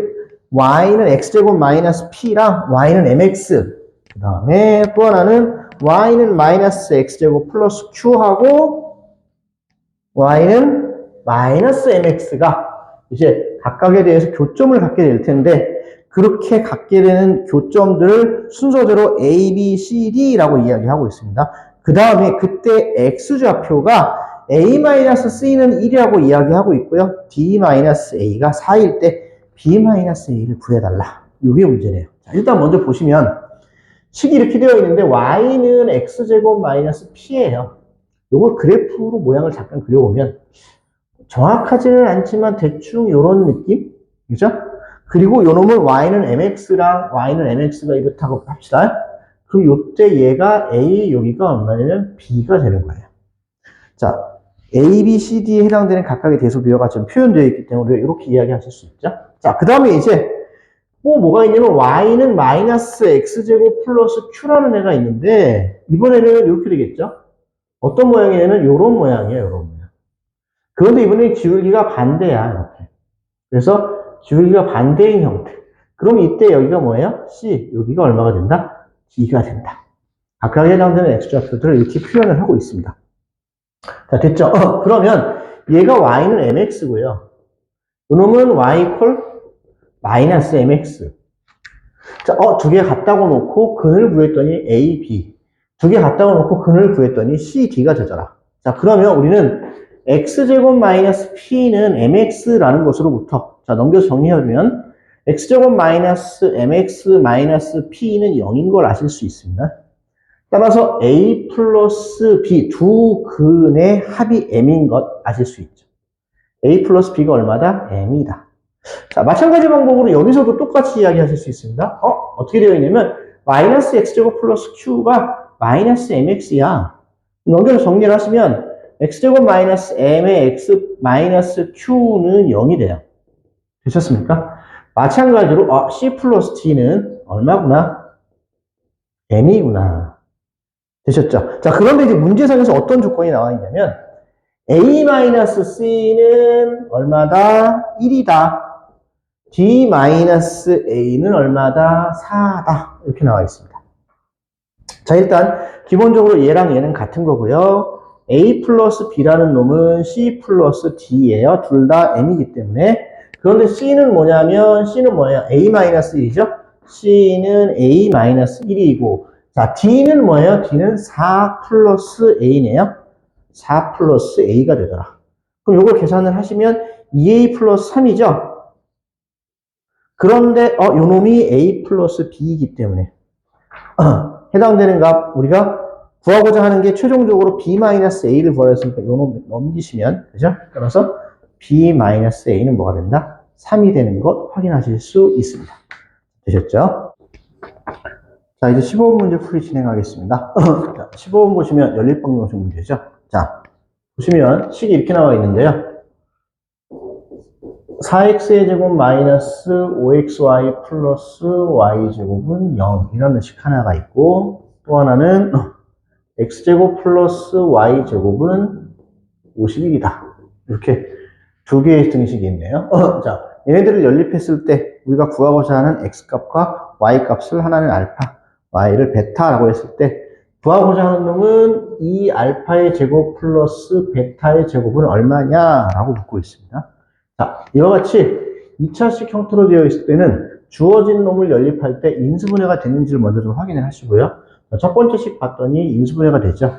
S1: Y는 X제곱 마이너스 P랑 Y는 MX 그 다음에 또 하나는 Y는 마이너스 X제곱 플러스 Q하고 Y는 마이너스 MX가 이제 각각에 대해서 교점을 갖게 될 텐데 그렇게 갖게 되는 교점들을 순서대로 A, B, C, D라고 이야기하고 있습니다. 그 다음에 그때 X좌표가 A-C는 1이라고 이야기하고 있고요. D-A가 4일 때 B-A를 구해달라. 이게 문제네요. 자, 일단 먼저 보시면 식이 이렇게 되어 있는데 Y는 X제곱 마이너스 P예요. 이걸 그래프로 모양을 잠깐 그려보면 정확하지는 않지만 대충 이런 느낌? 그죠? 그리고 요놈은 Y는 MX랑 Y는 MX가 이렇다고 합시다. 그럼 요때 얘가 A, 여기가 얼마냐면 B가 되는 거예요. 자, A, B, C, D에 해당되는 각각의 대소비어가 지금 표현되어 있기 때문에 이렇게 이야기하실 수 있죠. 자, 그 다음에 이제 뭐가 있냐면 Y는 마이너스 X제곱 플러스 Q라는 애가 있는데 이번에는 이렇게 되겠죠. 어떤 모양이냐면 이런 모양이에요. 이런 모양. 그런데 이번에 기울기가 반대야. 이렇게. 그래서 기울기가 반대인 형태. 그럼 이때 여기가 뭐예요? C. 여기가 얼마가 된다? D가 된다. 각각에 해당되는 X좌표들을 이렇게 표현을 하고 있습니다. 자, 됐죠? 그러면 얘가 Y는 MX고요. 이놈은 Y 콜 마이너스 MX. 자, 두 개 같다고 놓고 근을 구했더니 A, B. 두 개 같다고 놓고 근을 구했더니 C, D가 되잖아. 자, 그러면 우리는 X제곱 마이너스 P는 MX라는 것으로부터, 자, 넘겨서 정리해보면 X제곱 마이너스 MX 마이너스 P는 0인 걸 아실 수 있습니다. 따라서 A 플러스 B 두 근의 합이 M인 것 아실 수 있죠. A 플러스 B가 얼마다? M이다. 자, 마찬가지 방법으로 여기서도 똑같이 이야기하실 수 있습니다. 어떻게 되어 있냐면 마이너스 X제곱 플러스 Q가 마이너스 MX야. 넘겨서 정리를 하시면 X제곱 마이너스 M의 X 마이너스 Q는 0이 돼요. 되셨습니까? 마찬가지로 C 플러스 D는 얼마구나? M이구나. 되셨죠? 자, 그런데 이제 문제상에서 어떤 조건이 나와 있냐면 A-C는 얼마다? 1이다. D-A는 얼마다? 4다. 이렇게 나와 있습니다. 자, 일단 기본적으로 얘랑 얘는 같은 거고요. A 플러스 B라는 놈은 C 플러스 D예요. 둘 다 M이기 때문에. 그런데 C는 뭐냐면 C는 뭐예요? A-1이죠? C는 A-1이고 자, D는 뭐예요? D는 4 플러스 A네요. 4 플러스 A가 되더라. 그럼 이걸 계산을 하시면 2A 플러스 3이죠? 그런데 요 놈이 A 플러스 B이기 때문에 해당되는 값 우리가 구하고자 하는 게 최종적으로 B-A를 구하였으니까 요 놈 넘기시면 그죠? 따라서 B-A는 뭐가 된다? 3이 되는 것 확인하실 수 있습니다. 되셨죠? 자, 이제 15번 문제 풀이 진행하겠습니다. 자, 15번 보시면 연립방정식 문제죠. 자, 보시면 식이 이렇게 나와 있는데요. 4x의 제곱 마이너스 5xy 플러스 y제곱은 0 이라는 식 하나가 있고, 또 하나는 x제곱 플러스 y제곱은 51이다. 이렇게 두 개의 등식이 있네요. 자, 얘네들을 연립했을 때 우리가 구하고자 하는 x값과 y값을 하나는 알파, y를 베타라고 했을 때 구하고자 하는 놈은 이 알파의 제곱 플러스 베타의 제곱은 얼마냐라고 묻고 있습니다. 자, 이와 같이 2차식 형태로 되어 있을 때는 주어진 놈을 연립할 때 인수분해가 되는지를 먼저 좀 확인을 하시고요. 자, 첫 번째 식 봤더니 인수분해가 되죠.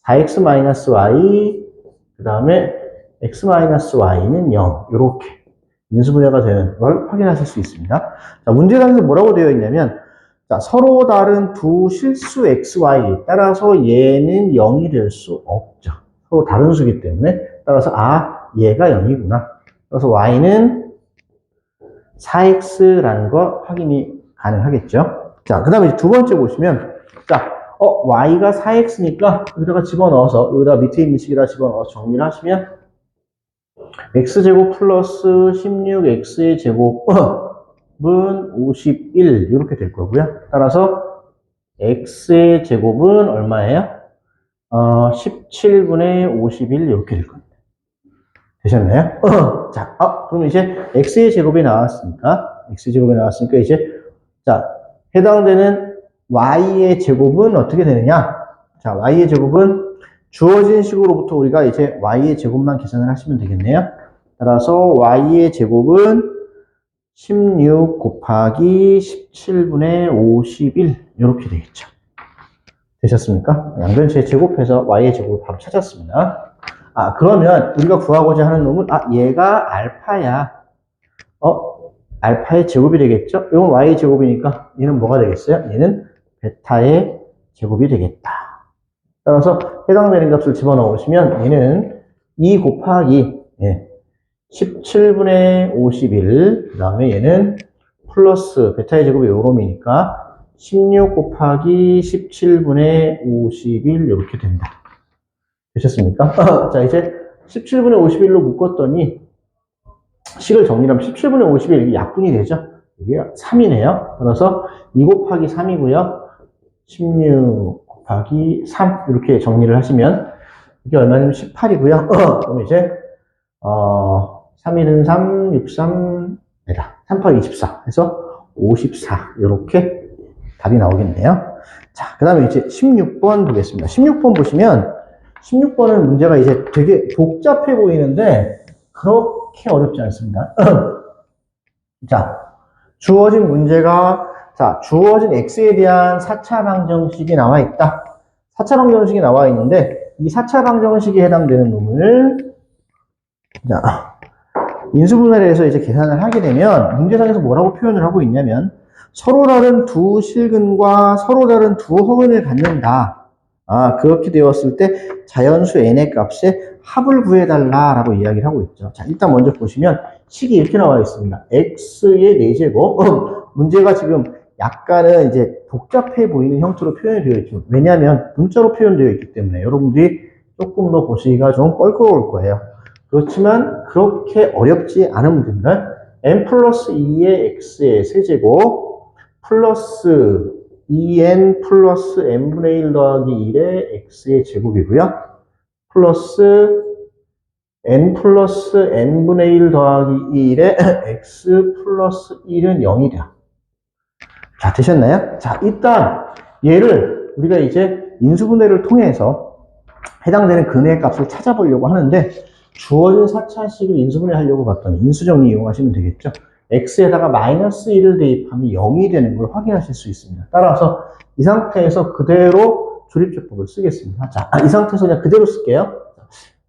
S1: 4x-y, 그 다음에 x-y는 0. 이렇게 인수분해가 되는 걸 확인하실 수 있습니다. 자, 문제단에서 뭐라고 되어 있냐면, 자, 서로 다른 두 실수 xy, 따라서 얘는 0이 될 수 없죠. 서로 다른 수기 때문에. 따라서, 얘가 0이구나. 그래서 y는 4x라는 거 확인이 가능하겠죠. 자, 그 다음에 두 번째 보시면, 자, y가 4x니까 여기다가 집어넣어서, 여기다가 밑에 있는 식에다 집어넣어서 정리를 하시면, x제곱 플러스 16x의 제곱은 51 이렇게 될 거고요. 따라서 x의 제곱은 얼마예요? 17분의 51 이렇게 될 겁니다. 되셨나요? 자, 그럼 이제 x의 제곱이 나왔으니까 이제 자, 해당되는 y의 제곱은 어떻게 되느냐? 자, y의 제곱은 주어진 식으로부터 우리가 이제 y의 제곱만 계산을 하시면 되겠네요. 따라서 y의 제곱은 16 곱하기 17분의 51 이렇게 되겠죠. 되셨습니까? 양변치의 제곱해서 y의 제곱을 바로 찾았습니다. 그러면 우리가 구하고자 하는 놈은 얘가 알파야. 알파의 제곱이 되겠죠? 이건 y의 제곱이니까 얘는 뭐가 되겠어요? 얘는 베타의 제곱이 되겠다. 따라서 해당되는 값을 집어넣으시면 얘는 2 곱하기 17분의 51, 그 다음에 얘는 플러스 베타의 제곱이 요놈이니까 16 곱하기 17분의 51 이렇게 된다. 되셨습니까? 자, 이제 17분의 51로 묶었더니 식을 정리하면 17분의 51 이게 약분이 되죠? 이게 3이네요. 따라서 2 곱하기 3이고요. 16 곱하기 3 이렇게 정리를 하시면 이게 얼마냐면 18이고요. 그럼 이제 3일은 3, 6, 3, 3, 8, 24 해서 54 이렇게 답이 나오겠네요. 자, 그 다음에 이제 16번 보겠습니다. 16번 보시면 16번은 문제가 이제 되게 복잡해 보이는데 그렇게 어렵지 않습니다. 자, 주어진 문제가 주어진 x에 대한 4차 방정식이 나와 있다. 4차 방정식이 나와 있는데 이 4차 방정식에 해당되는 놈을 인수분해를 해서 이제 계산을 하게 되면 문제상에서 뭐라고 표현을 하고 있냐면 서로 다른 두 실근과 서로 다른 두 허근을 갖는다. 그렇게 되었을 때 자연수 n의 값에 합을 구해달라라고 이야기를 하고 있죠. 자, 일단 먼저 보시면 식이 이렇게 나와 있습니다. x의 4제곱. 문제가 지금 약간은 이제 복잡해 보이는 형태로 표현이 되어 있죠. 왜냐하면 문자로 표현되어 있기 때문에 여러분들이 조금 더 보시기가 좀 껄끄러울 거예요. 그렇지만 그렇게 어렵지 않은 문제입니다. n 플러스 2의 x의 세제곱 플러스 2n 플러스 n분의 1 더하기 1의 x의 제곱이고요. 플러스 n 플러스 n분의 1 더하기 1의 x 플러스 1은 0이 돼요. 자, 되셨나요? 자, 일단 얘를 우리가 이제 인수분해를 통해서 해당되는 근의 값을 찾아보려고 하는데 주어진 4차식을 인수분해 하려고 봤더니 인수정리 이용하시면 되겠죠. x에다가 마이너스 1을 대입하면 0이 되는 걸 확인하실 수 있습니다. 따라서 이 상태에서 그대로 조립제법을 쓰겠습니다. 자, 이 상태에서 그냥 그대로 쓸게요.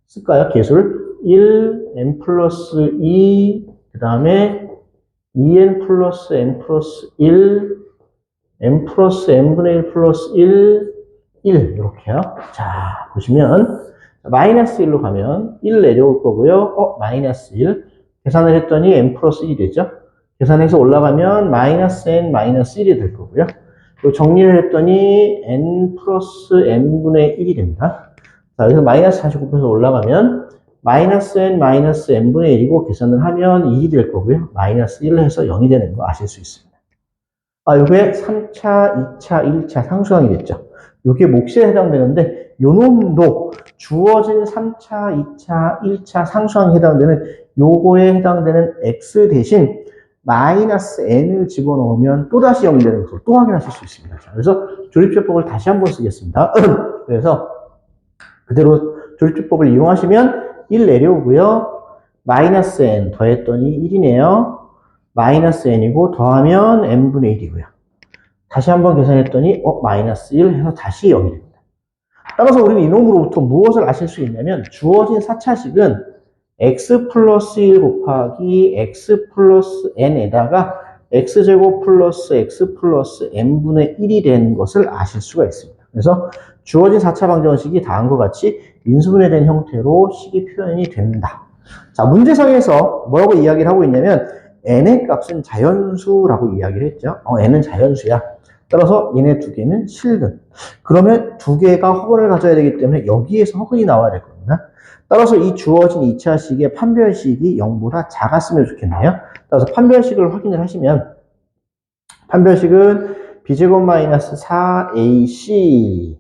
S1: 쓸까요? 계수를 1, n 플러스 2, 그 다음에 2n 플러스 n 플러스 1, n 플러스 n분의 1 플러스 1, 1 이렇게요. 자, 보시면 마이너스 1로 가면 1 내려올 거고요. 마이너스 1 계산을 했더니 n 플러스 1이 되죠. 계산해서 올라가면 마이너스 n 마이너스 1이 될 거고요. 또 정리를 했더니 n 플러스 n분의 1이 됩니다. 자, 여기서 마이너스 49%에서 올라가면 마이너스 n 마이너스 n분의 1이고 계산을 하면 2이 될 거고요. 마이너스 1을 해서 0이 되는 거 아실 수 있습니다. 요게 3차, 2차, 1차 상수항이 됐죠. 요게 몫에 해당되는데 요 놈도 주어진 3차, 2차, 1차 상수항에 해당되는 요거에 해당되는 x 대신 마이너스 n을 집어넣으면 또다시 0이 되는 것을 또 확인하실 수 있습니다. 자, 그래서 조립제법을 다시 한번 쓰겠습니다. 그래서 그대로 조립제법을 이용하시면 1 내려오고요. 마이너스 n 더했더니 1이네요. 마이너스 n이고 더하면 n분의 1이고요. 다시 한번 계산했더니 마이너스 1 해서 다시 0이 됩니다. 따라서 우리는 이놈으로부터 무엇을 아실 수 있냐면 주어진 4차식은 x 플러스 1 곱하기 x 플러스 n에다가 x제곱 플러스 x 플러스 n분의 1이 된 것을 아실 수가 있습니다. 그래서 주어진 4차 방정식이 다음과 같이 인수분해된 형태로 식이 표현이 된다. 자, 문제상에서 뭐라고 이야기를 하고 있냐면 n의 값은 자연수라고 이야기를 했죠. n은 자연수야. 따라서 얘네 두 개는 실근. 그러면 두 개가 허근을 가져야 되기 때문에 여기에서 허근이 나와야 될 겁니다. 따라서 이 주어진 2차식의 판별식이 0보다 작았으면 좋겠네요. 따라서 판별식을 확인을 하시면 판별식은 b제곱 마이너스 4ac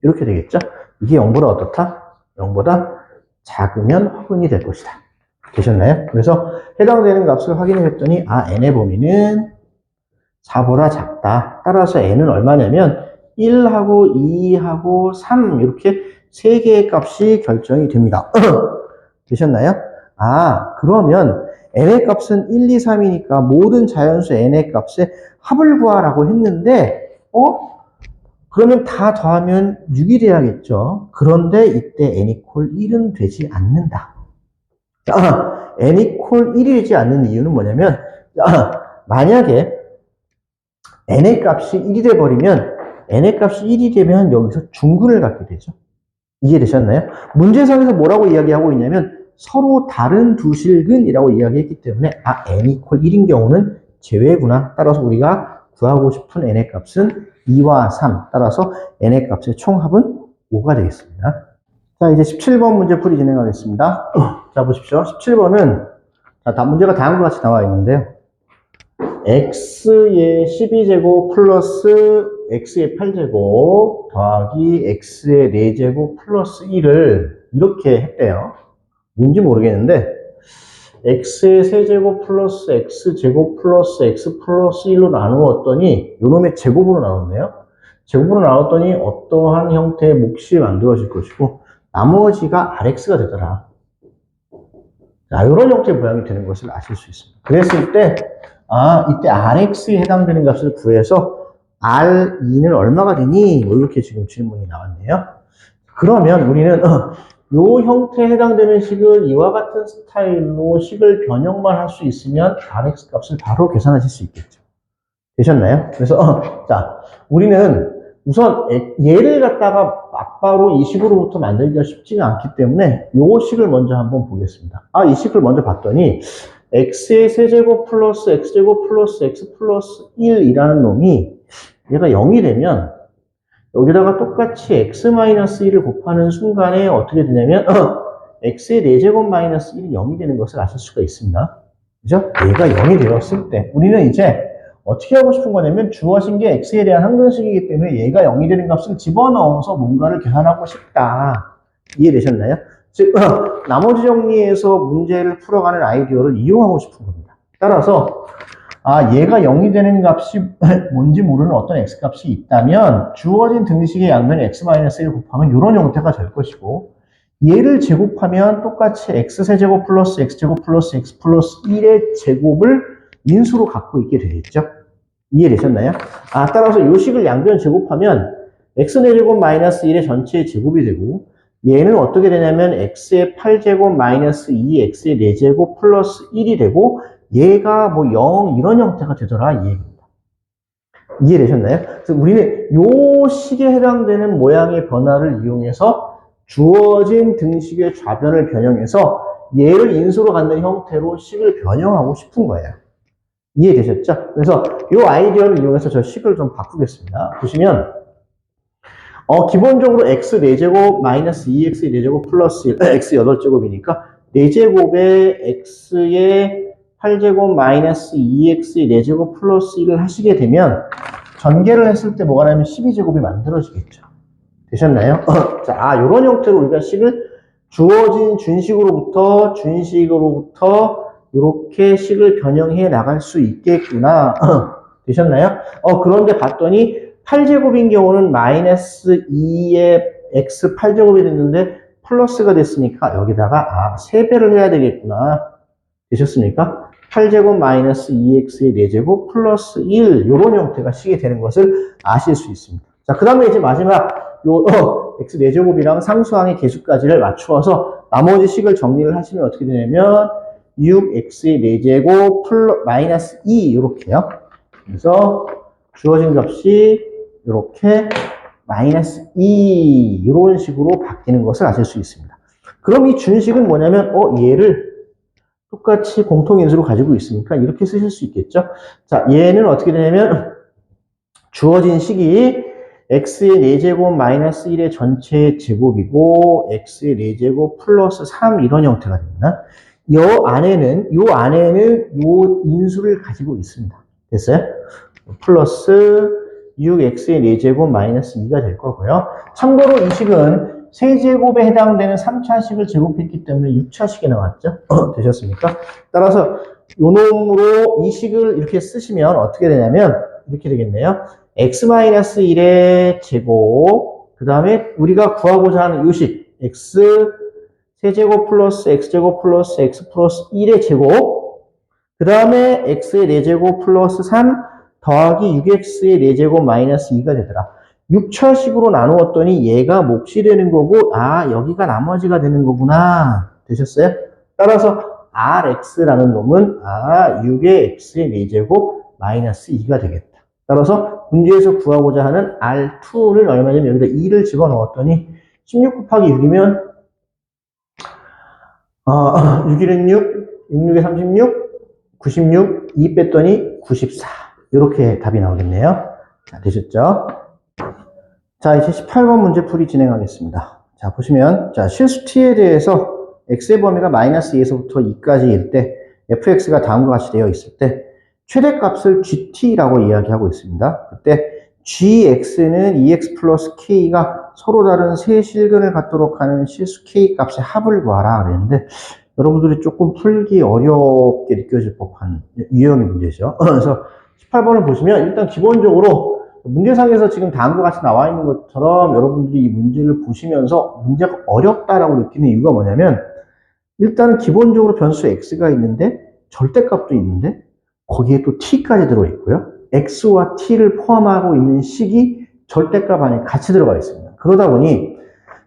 S1: 이렇게 되겠죠. 이게 0보다 어떻다? 0보다 작으면 허근이 될 것이다. 되셨나요? 그래서 해당되는 값을 확인을 했더니 n의 범위는 4보다 작다. 따라서 n은 얼마냐면 1하고 2하고 3 이렇게 3개의 값이 결정이 됩니다. 되셨나요? 그러면 n의 값은 1, 2, 3이니까 모든 자연수 n의 값의 합을 구하라고 했는데 그러면 다 더하면 6이 돼야겠죠. 그런데 이때 n 이퀄 1은 되지 않는다. n 이퀄 1이 되지 않는 이유는 뭐냐면 만약에 n의 값이 1이 돼버리면 n의 값이 1이 되면 여기서 중근을 갖게 되죠. 이해되셨나요? 문제상에서 뭐라고 이야기하고 있냐면 서로 다른 두 실근이라고 이야기했기 때문에 n 이퀄 1인 경우는 제외구나. 따라서 우리가 구하고 싶은 n의 값은 2와 3. 따라서 n의 값의 총합은 5가 되겠습니다. 자, 이제 17번 문제 풀이 진행하겠습니다. 자, 보십시오. 17번은 문제가 다음과 같이 나와 있는데요. x의 12제곱 플러스 x의 8제곱 더하기 x의 4제곱 플러스 1을 이렇게 했대요. 뭔지 모르겠는데 x의 세제곱 플러스 x제곱 플러스 x 플러스 1로 나누었더니 요놈의 제곱으로 나눴네요. 제곱으로 나눴더니 어떠한 형태의 몫이 만들어질 것이고 나머지가 rx가 되더라. 자, 이런 형태의 모양이 되는 것을 아실 수 있습니다. 그랬을 때 이때 rx에 해당되는 값을 구해서 r2는 얼마가 되니? 이렇게 지금 질문이 나왔네요. 그러면 우리는 요 형태에 해당되는 식을 이와 같은 스타일로 식을 변형만 할 수 있으면 rx 값을 바로 계산하실 수 있겠죠. 되셨나요? 그래서 자, 우리는 우선 얘를 갖다가 막바로 이 식으로부터 만들기가 쉽지가 않기 때문에 요 식을 먼저 한번 보겠습니다. 이 식을 먼저 봤더니 x의 세제곱 플러스 x제곱 플러스 x 플러스 1이라는 놈이 얘가 0이 되면 여기다가 똑같이 x-1을 곱하는 순간에 어떻게 되냐면 x의 4제곱 마이너스 1이 0이 되는 것을 아실 수가 있습니다. 그죠? 얘가 0이 되었을 때 우리는 이제 어떻게 하고 싶은 거냐면 주어진 게 x에 대한 항등식이기 때문에 얘가 0이 되는 값을 집어넣어서 뭔가를 계산하고 싶다. 이해되셨나요? 즉 나머지 정리에서 문제를 풀어가는 아이디어를 이용하고 싶은 겁니다. 따라서 얘가 0이 되는 값이 뭔지 모르는 어떤 x값이 있다면 주어진 등식의 양변 x-1 곱하면 이런 형태가 될 것이고 얘를 제곱하면 똑같이 x세제곱 플러스 x제곱 플러스 x 플러스 1의 제곱을 인수로 갖고 있게 되겠죠. 이해되셨나요? 따라서 이 식을 양변 제곱하면 x4제곱 마이너스 1의 전체의 제곱이 되고 얘는 어떻게 되냐면 x의 8제곱 마이너스 2x의 4제곱 플러스 1이 되고 얘가 뭐 0 이런 형태가 되더라 이 얘기입니다. 이해되셨나요? 그래서 우리는 요 식에 해당되는 모양의 변화를 이용해서 주어진 등식의 좌변을 변형해서 얘를 인수로 갖는 형태로 식을 변형하고 싶은 거예요. 이해되셨죠? 그래서 이 아이디어를 이용해서 저 식을 좀 바꾸겠습니다. 보시면 기본적으로 x 4제곱 마이너스 2x 4제곱 플러스 1, x 8제곱이니까 4제곱에 x의 8제곱 마이너스 2x 4제곱 플러스 1을 하시게 되면 전개를 했을 때 뭐가 나면 12제곱이 만들어지겠죠. 되셨나요? 자, 이런 형태로 우리가 식을 주어진 준식으로부터 이렇게 식을 변형해 나갈 수 있겠구나. 되셨나요? 그런데 봤더니 8제곱인 경우는 마이너스 2의 x 8제곱이 됐는데 플러스가 됐으니까 여기다가 3배를 해야 되겠구나. 되셨습니까? 8제곱 마이너스 2x의 4제곱 플러스 1 이런 형태가 식이 되는 것을 아실 수 있습니다. 자, 그 다음에 이제 마지막 x 4제곱이랑 상수항의 개수까지를 맞추어서 나머지 식을 정리를 하시면 어떻게 되냐면 6x의 4제곱 마이너스 2 이렇게요. 그래서 주어진 값이 이렇게 마이너스 2 이런 식으로 바뀌는 것을 아실 수 있습니다. 그럼 이 준식은 뭐냐면 얘를 똑같이 공통인수로 가지고 있으니까 이렇게 쓰실 수 있겠죠. 자, 얘는 어떻게 되냐면 주어진 식이 x의 4제곱 마이너스 1의 전체 제곱이고 x의 4제곱 플러스 3 이런 형태가 됩니다. 요 안에는 요 인수를 가지고 있습니다. 됐어요? 플러스 6x의 4제곱 마이너스 2가 될 거고요. 참고로 이 식은 세제곱에 해당되는 3차식을 제곱했기 때문에 6차식이 나왔죠. 되셨습니까? 따라서 요 놈으로 이 식을 이렇게 쓰시면 어떻게 되냐면 이렇게 되겠네요. x-1의 제곱, 그 다음에 우리가 구하고자 하는 이 식 x 세제곱 플러스 x제곱 플러스 x 플러스 1의 제곱, 그 다음에 x의 4제곱 플러스 3 더하기 6x의 4제곱 마이너스 2가 되더라. 6차식으로 나누었더니 얘가 몫이 되는 거고 여기가 나머지가 되는 거구나. 되셨어요? 따라서 rx라는 놈은 6의 x의 4제곱 마이너스 2가 되겠다. 따라서 문제에서 구하고자 하는 r2를 얼마냐면 여기다 2를 집어넣었더니 16 곱하기 6이면 6일은 6, 66에 36, 96, 2 뺐더니 94. 이렇게 답이 나오겠네요. 자, 되셨죠? 자, 이제 18번 문제 풀이 진행하겠습니다. 자, 보시면, 자, 실수 t에 대해서 x의 범위가 마이너스 2에서부터 2까지일 때, fx가 다음과 같이 되어 있을 때, 최대값을 gt라고 이야기하고 있습니다. 그때 gx는 2x 플러스 k가 서로 다른 세 실근을 갖도록 하는 실수 k 값의 합을 구하라 그랬는데, 여러분들이 조금 풀기 어렵게 느껴질 법한 유형의 문제죠. 그래서 18번을 보시면 일단 기본적으로 문제상에서 지금 다음과 같이 나와 있는 것처럼 여러분들이 이 문제를 보시면서 문제가 어렵다라고 느끼는 이유가 뭐냐면 일단 기본적으로 변수 x가 있는데 절대값도 있는데 거기에 또 t까지 들어있고요. x와 t를 포함하고 있는 식이 절대값 안에 같이 들어가 있습니다. 그러다 보니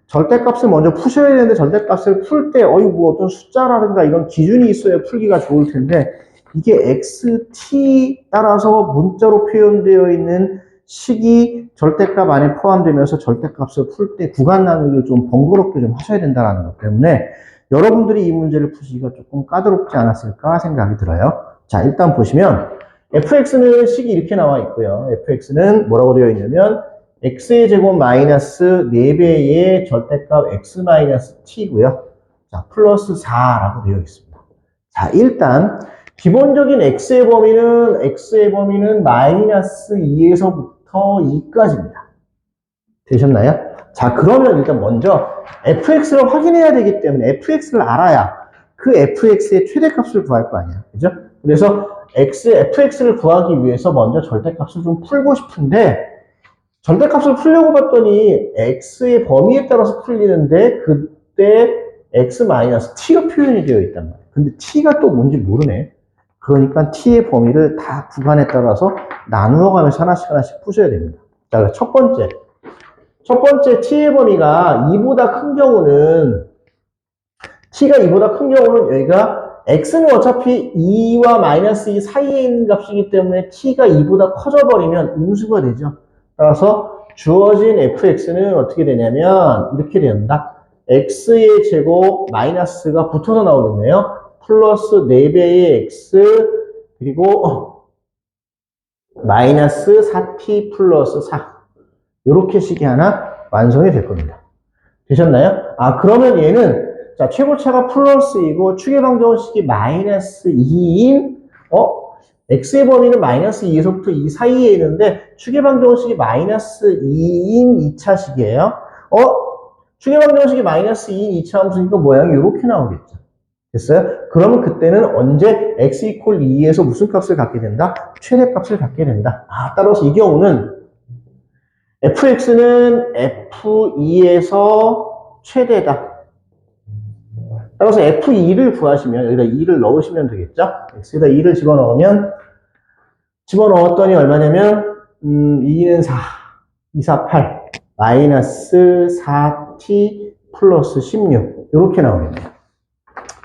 S1: 절대값을 먼저 푸셔야 되는데 절대값을 풀 때 뭐 어떤 숫자라든가 이런 기준이 있어야 풀기가 좋을 텐데 이게 xt 따라서 문자로 표현되어 있는 식이 절대값 안에 포함되면서 절대값을 풀 때 구간 나누기를 좀 번거롭게 좀 하셔야 된다는 것 때문에 여러분들이 이 문제를 푸시기가 조금 까다롭지 않았을까 생각이 들어요. 자, 일단 보시면 fx는 식이 이렇게 나와 있고요. fx는 뭐라고 되어 있냐면 x의 제곱 마이너스 4배의 절대값 x 마이너스 t고요. 자, 플러스 4라고 되어 있습니다. 자, 일단 기본적인 x의 범위는 마이너스 2에서부터 2까지입니다. 되셨나요? 자, 그러면 일단 먼저 fx를 확인해야 되기 때문에 fx를 알아야 그 fx의 최대값을 구할 거 아니야. 그죠? 그래서 fx를 구하기 위해서 먼저 절대값을 좀 풀고 싶은데 절대값을 풀려고 봤더니 x의 범위에 따라서 풀리는데 그때 x-t로 표현이 되어 있단 말이에요. 근데 t가 또 뭔지 모르네. 그러니까 t의 범위를 다 구간에 따라서 나누어 가면서 하나씩 푸셔야 됩니다. 자, 첫 번째 t의 범위가 2보다 큰 경우는 t가 2보다 큰 경우는 여기가 x는 어차피 2와 마이너스 2 사이에 있는 값이기 때문에 t가 2보다 커져버리면 음수가 되죠. 따라서 주어진 fx는 어떻게 되냐면 이렇게 된다. x의 제곱 마이너스가 붙어서 나오겠네요. 플러스 4배의 x 그리고 마이너스 4t 플러스 4. 이렇게 식이 하나 완성이 될 겁니다. 되셨나요? 그러면 얘는, 자, 최고차가 플러스이고, 추계방정식이 마이너스 2인, x의 범위는 마이너스 2에서부터 2 사이에 있는데, 추계방정식이 마이너스 2인 2차식이에요. 추계방정식이 마이너스 2인 2차 함수니까 모양이 이렇게 나오겠죠. 됐어요? 그러면 그때는 언제 x 이퀄 2에서 무슨 값을 갖게 된다? 최대값을 갖게 된다. 따라서 이 경우는 fx는 f2에서 최대다. 따라서 f2를 구하시면 여기다 2를 넣으시면 되겠죠? x에다 2를 집어넣었더니 얼마냐면 2는 4, 2, 4, 8 마이너스 4t 플러스 16 이렇게 나오겠네요.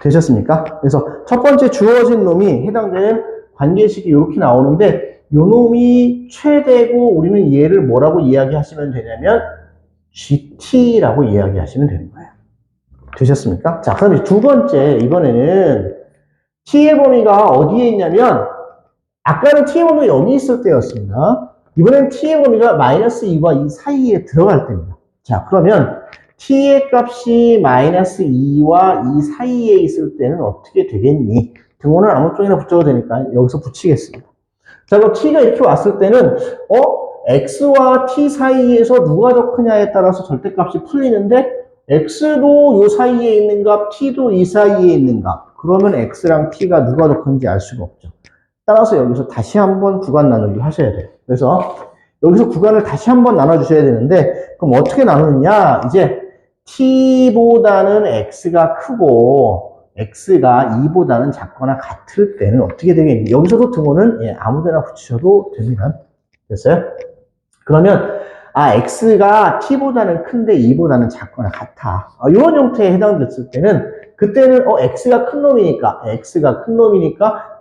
S1: 되셨습니까? 그래서 첫 번째 주어진 놈이 해당되는 관계식이 이렇게 나오는데 이 놈이 최대고 우리는 얘를 뭐라고 이야기하시면 되냐면 GT라고 이야기하시면 되는 거예요. 되셨습니까? 자, 그럼 두 번째, 이번에는 T의 범위가 어디에 있냐면 아까는 T의 범위가 여기 있을 때였습니다. 이번엔 T의 범위가 마이너스 2와 2 사이에 들어갈 때입니다. 자, 그러면 T의 값이 마이너스 2와 2 사이에 있을 때는 어떻게 되겠니? 등호는 아무 쪽이나 붙여도 되니까 여기서 붙이겠습니다. 자, 그럼 T가 이렇게 왔을 때는, X와 T 사이에서 누가 더 크냐에 따라서 절대값이 풀리는데, X도 요 사이에 있는 값, T도 이 사이에 있는 값. 그러면 X랑 T가 누가 더 큰지 알 수가 없죠. 따라서 여기서 다시 한번 구간 나누기 하셔야 돼요. 그래서 여기서 구간을 다시 한번 나눠주셔야 되는데, 그럼 어떻게 나누느냐? 이제 T보다는 X가 크고, X가 2보다는 작거나 같을 때는 어떻게 되겠니? 여기서도 등호는 아무데나 붙이셔도 됩니다. 됐어요? 그러면 X가 T보다는 큰데 2보다는 작거나 같아. 이런 형태에 해당됐을 때는 그때는 X가 큰 놈이니까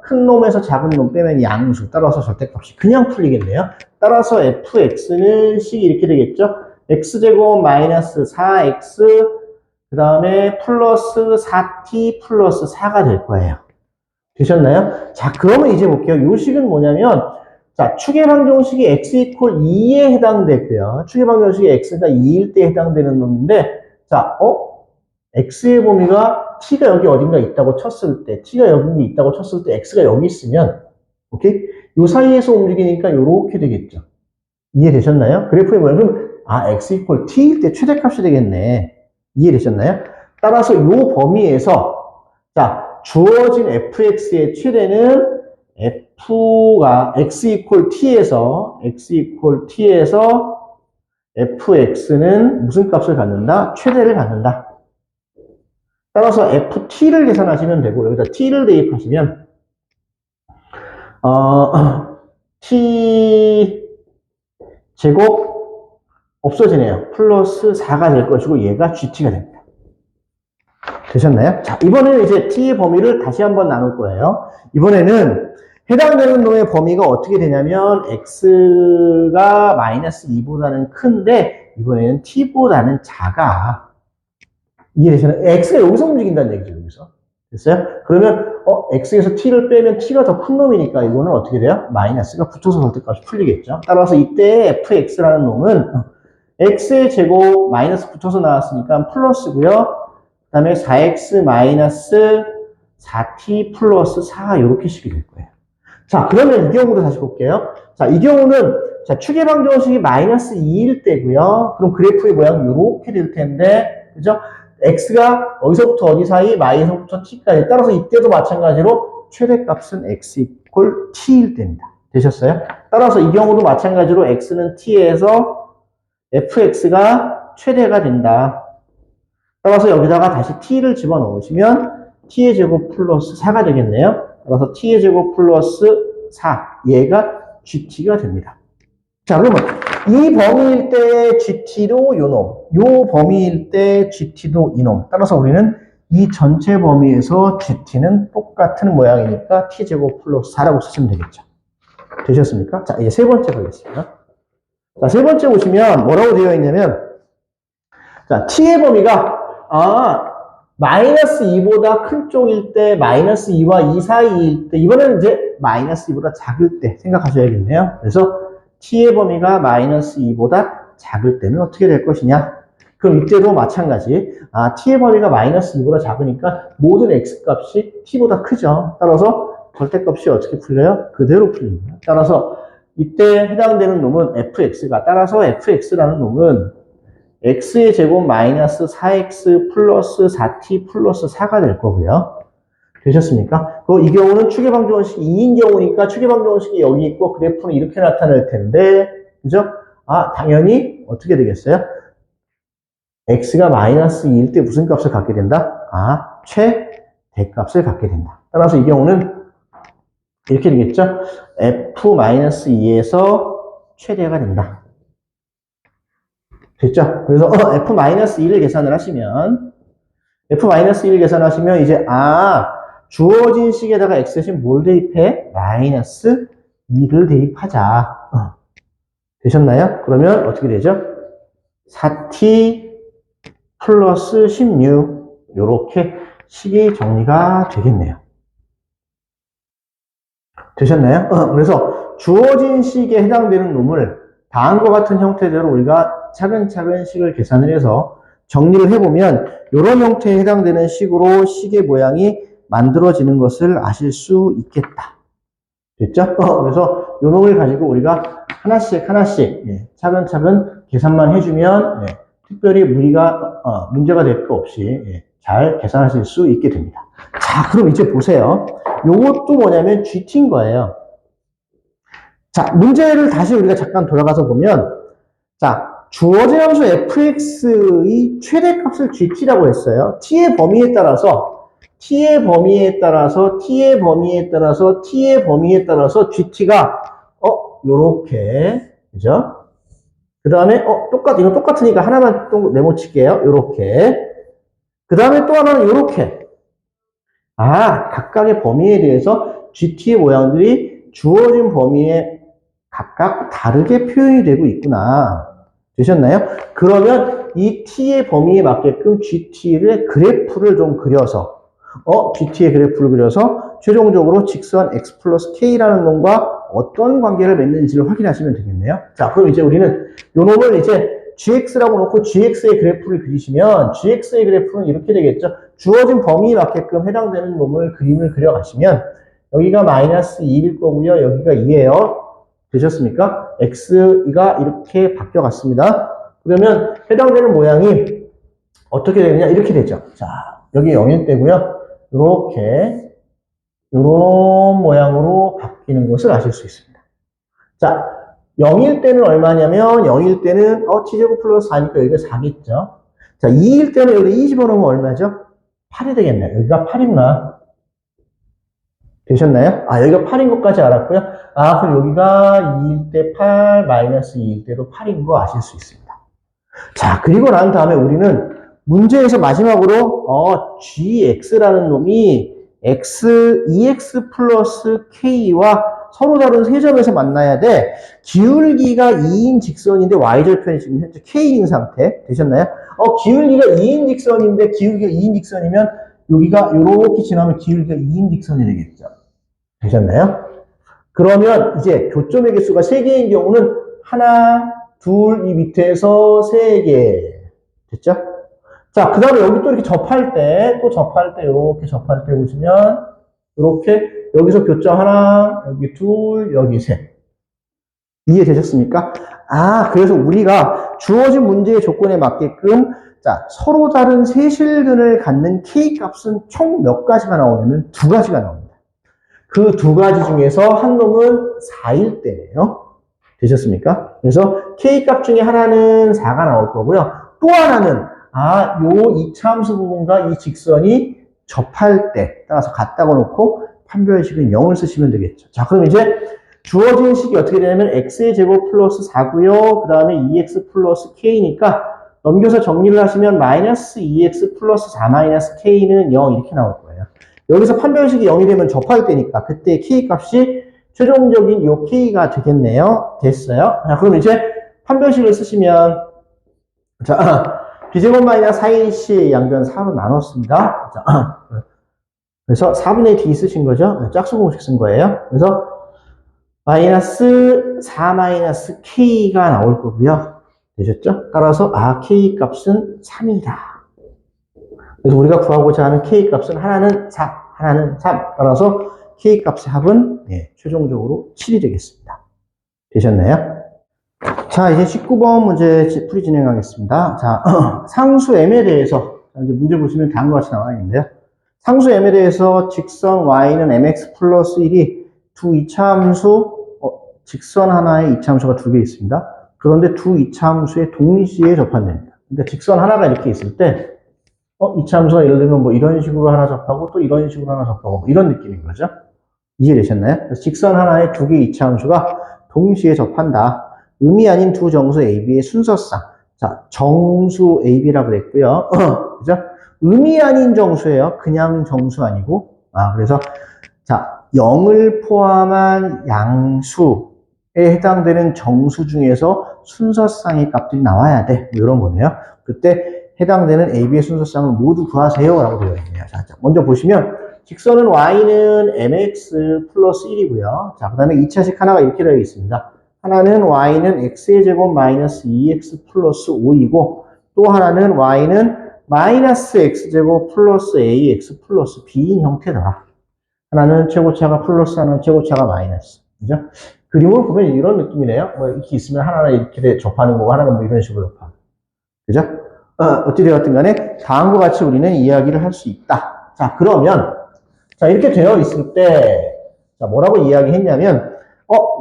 S1: 큰 놈에서 작은 놈 빼면 양수 따라서 절대값이 그냥 풀리겠네요. 따라서 fx는 식이 이렇게 되겠죠. x제곱 마이너스 4x 그 다음에 플러스 4t 플러스 4가 될 거예요. 되셨나요? 자, 그러면 이제 볼게요. 요 식은 뭐냐면 자, 추계방정식이 x 이퀄 2에 해당되고요. 추계방정식이 x가 2일 때 해당되는 놈인데 자, x의 범위가 t가 여기 어딘가 있다고 쳤을 때 t가 여기 있다고 쳤을 때 x가 여기 있으면 오케이? 요 사이에서 움직이니까 요렇게 되겠죠. 이해되셨나요? 그래프의 모양 그럼 x 이퀄 t일 때 최대값이 되겠네. 이해되셨나요? 따라서 요 범위에서 자 주어진 fx의 최대는 f가 x 이퀄 t에서 fx는 무슨 값을 갖는다? 최대를 갖는다. 따라서 ft를 계산하시면 되고 여기다 t를 대입하시면 t 제곱 없어지네요. 플러스 4가 될 것이고 얘가 gt가 됩니다. 되셨나요? 자, 이번에는 이제 t의 범위를 다시 한번 나눌 거예요. 이번에는 해당되는 놈의 범위가 어떻게 되냐면 x가 마이너스 2보다는 큰데 이번에는 t보다는 작아. 이해되시나요? x가 여기서 움직인다는 얘기죠. 여기서. 됐어요? 그러면 x에서 t를 빼면 t가 더 큰 놈이니까 이거는 어떻게 돼요? 마이너스가 붙어서 절대값이 풀리겠죠. 따라서 이때 fx라는 놈은 x의 제곱 마이너스 붙어서 나왔으니까 플러스고요. 그 다음에 4x 마이너스 4t 플러스 4 이렇게 식이 될 거예요. 자, 그러면 이 경우로 다시 볼게요. 자, 이 경우는 자 추계방정식이 마이너스 2일 때고요. 그럼 그래프의 모양이 이렇게 될 텐데, 그죠? x가 어디서부터 어디 사이, y에서부터 t까지. 따라서 이때도 마찬가지로 최대값은 x 이퀄 t일 때입니다. 되셨어요? 따라서 이 경우도 마찬가지로 x는 t에서 fx가 최대가 된다. 따라서 여기다가 다시 t를 집어넣으시면 t의 제곱 플러스 4가 되겠네요. 따라서 t의 제곱 플러스 4, 얘가 gt가 됩니다. 자, 그러면 이 범위일 때 gt도 요 놈, 요 범위일 때 gt도 이놈. 따라서 우리는 이 전체 범위에서 gt는 똑같은 모양이니까 t제곱 플러스 4라고 쓰시면 되겠죠. 되셨습니까? 자, 이제 세 번째 보겠습니다. 자, 세 번째 보시면 뭐라고 되어 있냐면 자, t의 범위가 마이너스 2보다 큰 쪽일 때, 마이너스 2와 2 사이일 때, 이번에는 이제 마이너스 2보다 작을 때 생각하셔야겠네요. 그래서 t의 범위가 마이너스 2보다 작을 때는 어떻게 될 것이냐? 그럼 이때도 마찬가지. t의 범위가 마이너스 2보다 작으니까 모든 x값이 t보다 크죠. 따라서 절대값이 어떻게 풀려요? 그대로 풀립니다. 따라서 이때 해당되는 놈은 fx가, 따라서 fx라는 놈은 x의 제곱 마이너스 4x 플러스 4t 플러스 4가 될 거고요. 되셨습니까? 이 경우는 추계방정식이 2인 경우니까 추계방정식이 여기 있고 그래프는 이렇게 나타날 텐데, 그죠? 당연히 어떻게 되겠어요? x가 마이너스 2일 때 무슨 값을 갖게 된다? 최대값을 갖게 된다. 따라서 이 경우는 이렇게 되겠죠? f-2에서 최대가 된다. 됐죠? 그래서 f-1을 계산을 하시면 f-1을 계산하시면 이제 주어진 식에다가 x 대신 뭘 대입해? 마이너스 2를 대입하자. 되셨나요? 그러면 어떻게 되죠? 4t 플러스 16 이렇게 식이 정리가 되겠네요. 되셨나요? 그래서 주어진 식에 해당되는 놈을 다음과 같은 형태대로 우리가 차근차근 식을 계산을 해서 정리를 해보면 이런 형태에 해당되는 식으로 식의 모양이 만들어지는 것을 아실 수 있겠다. 됐죠? 그래서 이 놈을 가지고 우리가 하나씩 차근차근 계산만 해주면 특별히 문제가 될 거 없이 잘 계산하실 수 있게 됩니다. 자, 그럼 이제 보세요. 요것도 뭐냐면 GT인 거예요. 자, 문제를 다시 우리가 잠깐 돌아가서 보면, 자, 주어진 함수 fx의 최대값을 GT라고 했어요. t의 범위에 따라서 GT가, 요렇게, 그죠? 그 다음에, 이거 똑같으니까 하나만 또 네모칠게요. 요렇게. 그 다음에 또 하나는 요렇게. 각각의 범위에 대해서 GT의 모양들이 주어진 범위에 각각 다르게 표현이 되고 있구나. 되셨나요? 그러면 이 T의 범위에 맞게끔 GT의 그래프를 좀 그려서, GT의 그래프를 그려서 최종적으로 직선 X 플러스 K라는 놈과 어떤 관계를 맺는지를 확인하시면 되겠네요. 자, 그럼 이제 우리는 요 놈을 이제 GX라고 놓고 GX의 그래프를 그리시면 GX의 그래프는 이렇게 되겠죠. 주어진 범위에 맞게끔 해당되는 놈을 그림을 그려가시면 여기가 마이너스 2일 거고요. 여기가 2예요. 되셨습니까? X가 이렇게 바뀌어갔습니다. 그러면 해당되는 모양이 어떻게 되느냐? 이렇게 되죠. 자, 여기 0일 때고요. 이렇게 이런 모양으로 바뀌는 것을 아실 수 있습니다. 자, 0일 때는 얼마냐면 0일 때는 t제곱 플러스 4니까 여기가 4겠죠. 자, 2일 때는 여기 2 집어넣으면 얼마죠? 8이 되겠네요. 여기가 8이구나. 되셨나요? 여기가 8인 것까지 알았고요. 그럼 여기가 2일 때 8, 마이너스 2일 때도 8인 거 아실 수 있습니다. 자, 그리고 난 다음에 우리는 문제에서 마지막으로 gx라는 놈이 EX 플러스 K와 서로 다른 세 점에서 만나야 돼. 기울기가 2인 직선인데 y절편이 지금 현재 K인 상태. 되셨나요? 기울기가 2인 직선인데 기울기가 2인 직선이면 여기가 이렇게 지나면 기울기가 2인 직선이 되겠죠. 되셨나요? 그러면 이제 교점의 개수가 3개인 경우는 하나, 둘, 이 밑에서 3개. 됐죠? 자, 그 다음에 여기 또 이렇게 접할 때, 이렇게 접할 때 보시면, 이렇게, 여기서 교점 하나, 여기 둘, 여기 셋. 이해되셨습니까? 그래서 우리가 주어진 문제의 조건에 맞게끔, 자, 서로 다른 세실근을 갖는 K 값은 총 몇 가지가 나오냐면 2가지가 나옵니다. 그 2가지 중에서 한 놈은 4일 때네요. 되셨습니까? 그래서 K 값 중에 하나는 4가 나올 거고요. 또 하나는 요 이차함수 부분과 이 직선이 접할 때 따라서 같다고 놓고 판별식은 0을 쓰시면 되겠죠. 자, 그럼 이제 주어진 식이 어떻게 되냐면 x의 제곱 플러스 4고요. 그 다음에 2x 플러스 k니까 넘겨서 정리를 하시면 마이너스 2x 플러스 4 마이너스 k는 0 이렇게 나올 거예요. 여기서 판별식이 0이 되면 접할 때니까 그때 k 값이 최종적인 요 k가 되겠네요. 됐어요. 자, 그럼 이제 판별식을 쓰시면 자, b제곱 마이너스 4ac 양변 4로 나눴습니다. 자, 그래서 4분의 d 쓰신 거죠? 짝수 공식 쓴 거예요. 그래서 마이너스 4 마이너스 k가 나올 거고요. 되셨죠? 따라서 k 값은 3이다. 그래서 우리가 구하고자 하는 k 값은 하나는 4, 하나는 3. 따라서 k 값의 합은 최종적으로 7이 되겠습니다. 되셨나요? 자, 이제 19번 문제 풀이 진행하겠습니다. 자, 상수 m에 대해서 이제 문제 보시면 다음과 같이 나와 있는데요. 상수 m에 대해서 직선 y는 mx 플러스 1이 두 이차함수, 직선 하나에 이차함수가 두 개 있습니다. 그런데 두 이차함수에 동시에 접한됩니다. 그러니까 직선 하나가 이렇게 있을 때, 이차함수가 예를 들면 뭐 이런 식으로 하나 접하고 또 이런 식으로 하나 접하고 뭐 이런 느낌인 거죠. 이해되셨나요? 그래서 직선 하나에 두 개의 이차함수가 동시에 접한다. 의미 아닌 두 정수 AB의 순서상. 자, 정수 AB라고 그랬고요. 그죠? 의미 아닌 정수예요. 그냥 정수 아니고. 그래서, 자, 0을 포함한 양수에 해당되는 정수 중에서 순서상의 값들이 나와야 돼. 뭐 이런 거네요. 그때 해당되는 AB의 순서상을 모두 구하세요. 라고 되어 있네요. 자, 먼저 보시면, 직선은 y는 mx 플러스 1이고요. 자, 그 다음에 2차식 하나가 이렇게 되어 있습니다. 하나는 y는 x의 제곱 마이너스 2x 플러스 5이고 또 하나는 y는 마이너스 x제곱 플러스 ax 플러스 b인 형태더라. 하나는 최고차가 플러스, 하나는 최고차가 마이너스. 그죠? 그림을 보면 이런 느낌이네요. 뭐 이렇게 있으면 하나는 이렇게 접하는 거고 하나는 뭐 이런 식으로 접하는. 그죠? 어찌 되었든 간에 다음과 같이 우리는 이야기를 할 수 있다. 자, 그러면 자, 이렇게 되어 있을 때 자, 뭐라고 이야기했냐면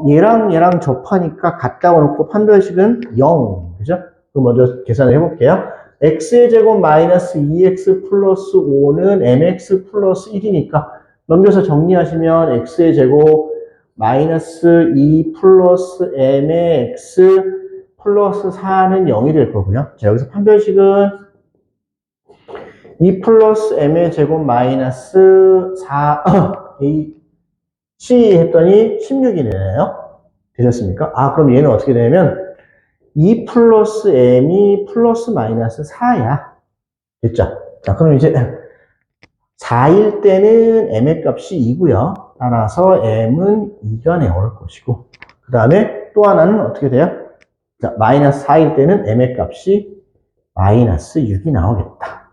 S1: 얘랑 얘랑 접하니까 같다고 놓고 판별식은 0. 그죠? 그럼 먼저 계산을 해볼게요. x의 제곱 마이너스 2x 플러스 5는 mx 플러스 1이니까 넘겨서 정리하시면 x의 제곱 마이너스 2 플러스 m의 x 플러스 4는 0이 될 거고요. 자, 여기서 판별식은 2 플러스 m의 제곱 마이너스 4 a C 했더니 16이네요. 되셨습니까? 그럼 얘는 어떻게 되냐면 2 플러스 m이 플러스 마이너스 4야. 됐죠? 자, 그럼 이제 4일 때는 m의 값이 2고요. 따라서 m은 2가 나올 것이고 그 다음에 또 하나는 어떻게 돼요? 자, 마이너스 4일 때는 m의 값이 마이너스 6이 나오겠다.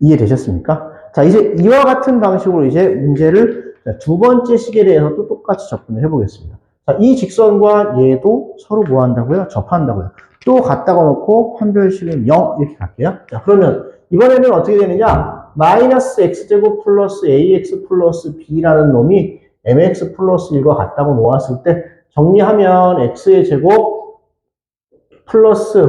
S1: 이해되셨습니까? 자, 이제 이와 같은 방식으로 이제 문제를 두 번째 식에 대해서 또 똑같이 접근을 해보겠습니다. 자, 이 직선과 얘도 서로 뭐 한다고요? 접한다고요. 또 갖다가 놓고 판별식은 0 이렇게 갈게요. 자, 그러면 이번에는 어떻게 되느냐? 마이너스 x제곱 플러스 ax 플러스 b라는 놈이 mx 플러스 1과 같다고 놓았을 때 정리하면 x의 제곱 플러스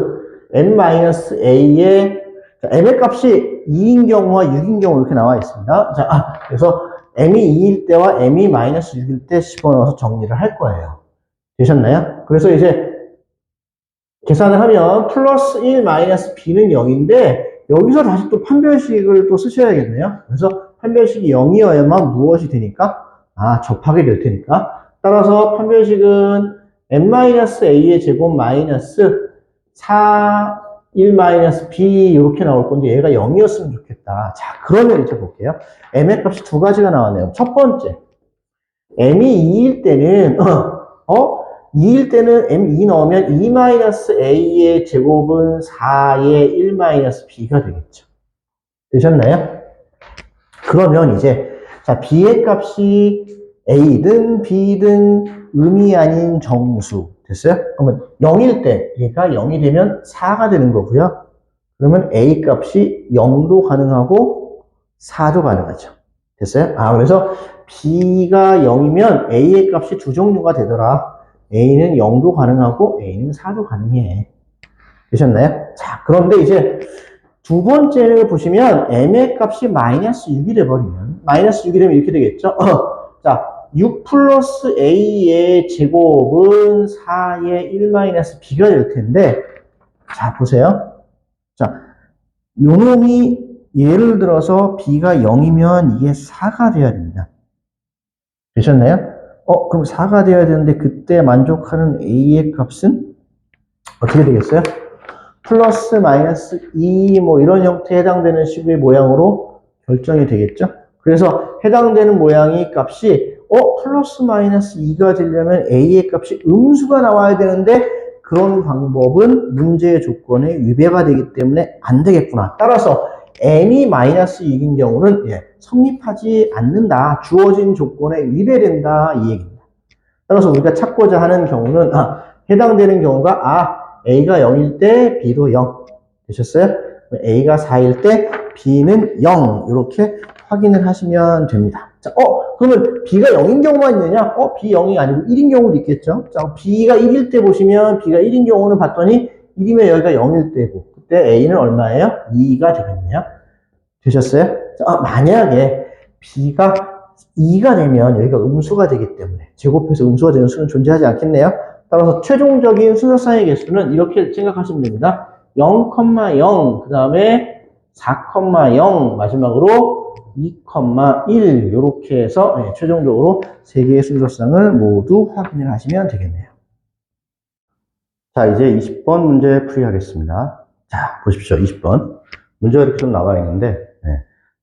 S1: n 마이너스 a의 m의 값이 2인 경우와 6인 경우 이렇게 나와 있습니다. 자, 그래서 m이 2일 때와 m이 마이너스 6일 때 집어넣어서 정리를 할 거예요. 되셨나요? 그래서 이제 계산을 하면 플러스 1 마이너스 b는 0인데 여기서 다시 또 판별식을 또 쓰셔야겠네요. 그래서 판별식이 0이어야만 무엇이 되니까? 접하게 될 테니까. 따라서 판별식은 n-a의 제곱 마이너스 4 1-b 이렇게 나올 건데 얘가 0이었으면 좋겠다. 자, 그러면 이제 볼게요. m의 값이 두 가지가 나왔네요. 첫 번째, m이 2일 때는 2일 때는 m2 넣으면 2-a의 제곱은 4의 1-b가 되겠죠. 되셨나요? 그러면 이제 자, b의 값이 a든 b든 의미 아닌 정수 됐어요? 그러면 0일 때 얘가 0이 되면 4가 되는 거고요. 그러면 a 값이 0도 가능하고 4도 가능하죠. 됐어요? 그래서 b가 0이면 a의 값이 두 종류가 되더라. a는 0도 가능하고 a는 4도 가능해. 되셨나요? 자, 그런데 이제 두 번째를 보시면 m의 값이 마이너스 6이 돼버리면 마이너스 6이 되면 이렇게 되겠죠? 자, 6 플러스 a의 제곱은 4의 1-b가 될 텐데 자, 보세요. 자, 요놈이 예를 들어서 b가 0이면 이게 4가 돼야 됩니다. 되셨나요? 그럼 4가 돼야 되는데 그때 만족하는 a의 값은 어떻게 되겠어요? 플러스 마이너스 2 뭐 이런 형태에 해당되는 식의 모양으로 결정이 되겠죠. 그래서 해당되는 모양이 값이 플러스 마이너스 2가 되려면 a의 값이 음수가 나와야 되는데 그런 방법은 문제의 조건에 위배가 되기 때문에 안 되겠구나. 따라서 n이 마이너스 6인 경우는 성립하지 않는다. 주어진 조건에 위배된다. 이 얘기입니다. 따라서 우리가 찾고자 하는 경우는 해당되는 경우가 a가 0일 때 b도 0 되셨어요? a가 4일 때 b는 0 이렇게 확인을 하시면 됩니다. 자, 그러면 b가 0인 경우만 있느냐? b 0이 아니고 1인 경우도 있겠죠? 자, b가 1일 때 보시면 b가 1인 경우는 봤더니 1이면 여기가 0일 때고 그때 a는 얼마예요? 2가 되겠네요. 되셨어요? 자, 만약에 b가 2가 되면 여기가 음수가 되기 때문에 제곱해서 음수가 되는 수는 존재하지 않겠네요. 따라서 최종적인 순서상의 개수는 이렇게 생각하시면 됩니다. 0,0 그 다음에 4,0 마지막으로 2,1 이렇게 해서 최종적으로 세 개의 순서상을 모두 확인을 하시면 되겠네요. 자, 이제 20번 문제 풀이하겠습니다. 자, 보십시오. 20번 문제가 이렇게 좀 나와 있는데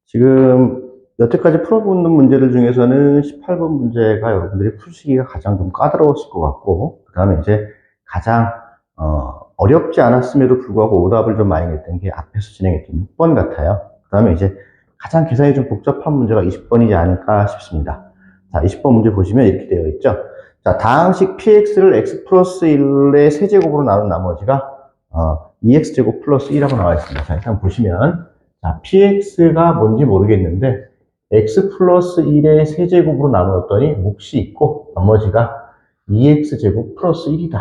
S1: 지금 여태까지 풀어보는 문제들 중에서는 18번 문제가 여러분들이 풀시기가 가장 좀 까다로웠을 것 같고 그 다음에 이제 가장 어렵지 않았음에도 불구하고 오답을 좀 많이 냈던 게 앞에서 진행했던 6번 같아요. 그 다음에 이제 가장 계산이 좀 복잡한 문제가 20번이지 않을까 싶습니다. 자, 20번 문제 보시면 이렇게 되어 있죠. 자, 다항식 px를 x 플러스 1의 세제곱으로 나눈 나머지가 2x제곱 플러스 1이라고 나와 있습니다. 자, 일단 보시면 자, px가 뭔지 모르겠는데 x 플러스 1의 세제곱으로 나누었더니 몫이 있고 나머지가 2x제곱 플러스 1이다.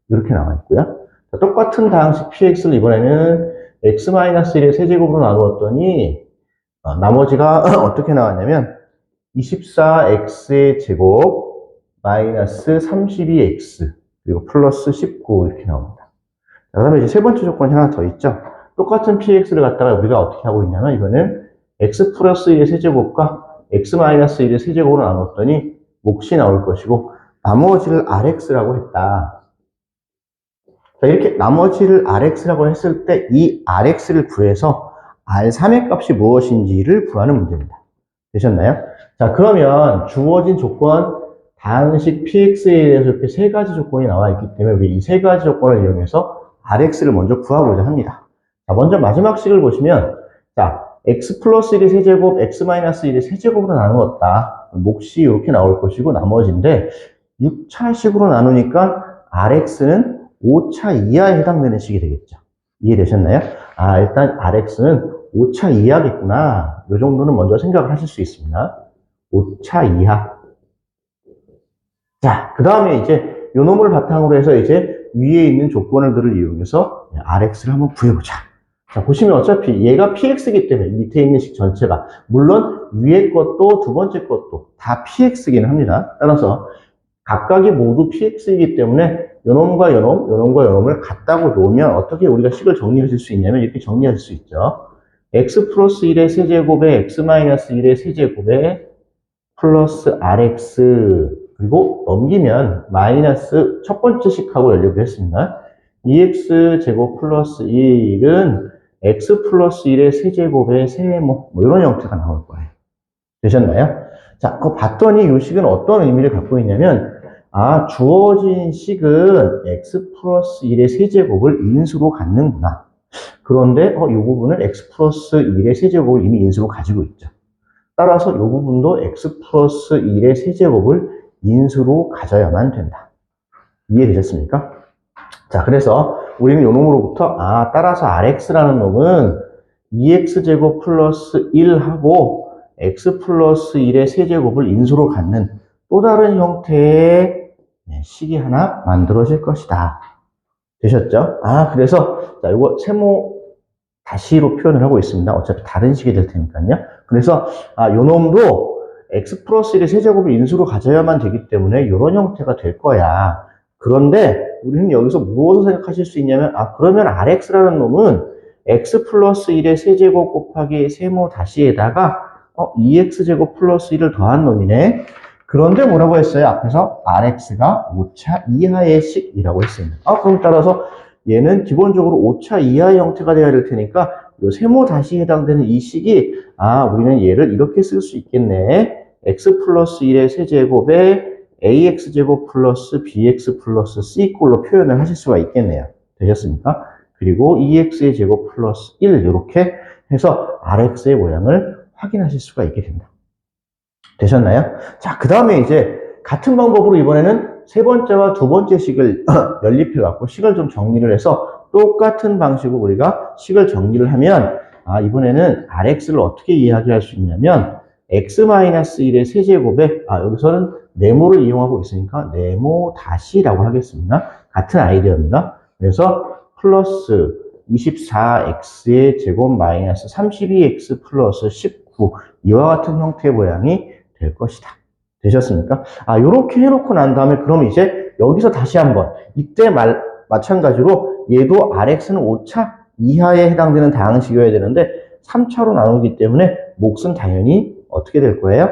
S1: 이렇게 나와 있고요. 자, 똑같은 다항식 px를 이번에는 x-1의 세제곱으로 나누었더니 나머지가 어떻게 나왔냐면 24x의 제곱 마이너스 32x 그리고 플러스 19 이렇게 나옵니다. 자, 그다음에 이제 세 번째 조건이 하나 더 있죠. 똑같은 px를 갖다가 우리가 어떻게 하고 있냐면 이거는 x 플러스 1의 세제곱과 x-1의 세제곱으로 나눴더니 몫이 나올 것이고 나머지를 rx라고 했다. 자, 이렇게 나머지를 rx라고 했을 때 이 rx를 구해서 r3의 값이 무엇인지를 구하는 문제입니다. 되셨나요? 자, 그러면 주어진 조건 다항식 px에 대해서 이렇게 세 가지 조건이 나와 있기 때문에 우리 이 세 가지 조건을 이용해서 rx를 먼저 구하고자 합니다. 자, 먼저 마지막 식을 보시면 자, x 플러스 1의 세제곱, x-1의 세제곱으로 나누었다. 몫이 이렇게 나올 것이고 나머지인데 6차식으로 나누니까 rx는 5차 이하에 해당되는 식이 되겠죠. 이해되셨나요? 일단 rx는 5차 이하겠구나. 이 정도는 먼저 생각을 하실 수 있습니다. 5차 이하. 자, 그 다음에 이제 요 놈을 바탕으로 해서 이제 위에 있는 조건들을 이용해서 rx를 한번 구해보자. 자, 보시면 어차피 얘가 px이기 때문에 밑에 있는 식 전체가 물론 위에 것도 두 번째 것도 다 px이기는 합니다. 따라서 각각이 모두 px이기 때문에 요놈과 요놈, 요놈과 요놈을 같다고 놓으면 어떻게 우리가 식을 정리하실 수 있냐면 이렇게 정리하실 수 있죠. x 플러스 1의 세제곱에 x-1의 세제곱에 플러스 rx 그리고 넘기면 마이너스 첫 번째 식하고 연립을 했습니다. 2x제곱 플러스 1은 x 플러스 1의 세제곱의 세모 뭐 이런 형태가 나올 거예요. 되셨나요? 자, 그거 봤더니 이 식은 어떤 의미를 갖고 있냐면 주어진 식은 x 플러스 1의 세제곱을 인수로 갖는구나. 그런데 이 부분은 x 플러스 1의 세제곱을 이미 인수로 가지고 있죠. 따라서 이 부분도 x 플러스 1의 세제곱을 인수로 가져야만 된다. 이해되셨습니까? 자, 그래서 우리는 이 놈으로부터 따라서 rx라는 놈은 2x제곱 플러스 1하고 x 플러스 1의 세제곱을 인수로 갖는 또 다른 형태의 식이 하나 만들어질 것이다. 되셨죠? 그래서 자, 이거 세모 다시로 표현을 하고 있습니다. 어차피 다른 식이 될 테니까요. 그래서 요 놈도 x 플러스 1의 세제곱을 인수로 가져야만 되기 때문에 이런 형태가 될 거야. 그런데 우리는 여기서 무엇을 생각하실 수 있냐면 그러면 rx라는 놈은 x 플러스 1의 세제곱 곱하기 세모 다시에다가 2x제곱 플러스 1을 더한 놈이네. 그런데 뭐라고 했어요? 앞에서 rx가 5차 이하의 식이라고 했습니다. 그럼 따라서 얘는 기본적으로 오차 이하의 형태가 되어야 될 테니까 요 세모 다시 해당되는 이 식이 우리는 얘를 이렇게 쓸 수 있겠네. x 플러스 1의 세제곱에 ax제곱 플러스 bx 플러스 c꼴로 표현을 하실 수가 있겠네요. 되셨습니까? 그리고 2x의 제곱 플러스 1 이렇게 해서 rx의 모양을 확인하실 수가 있게 됩니다. 되셨나요? 자, 그 다음에 이제 같은 방법으로 이번에는 세 번째와 두 번째 식을 연립해 갖고 식을 좀 정리를 해서 똑같은 방식으로 우리가 식을 정리를 하면 이번에는 rx를 어떻게 이야기할 수 있냐면 x-1의 세제곱에 여기서는 네모를 이용하고 있으니까 네모 다시라고 하겠습니다. 같은 아이디어입니다. 그래서 플러스 24x의 제곱 마이너스 32x 플러스 19 이와 같은 형태의 모양이 될 것이다. 되셨습니까? 요렇게 해놓고 난 다음에 그럼 이제 여기서 다시 한번 이때 마찬가지로 얘도 rx는 5차 이하에 해당되는 다항식이어야 되는데 3차로 나누기 때문에 몫은 당연히 어떻게 될 거예요?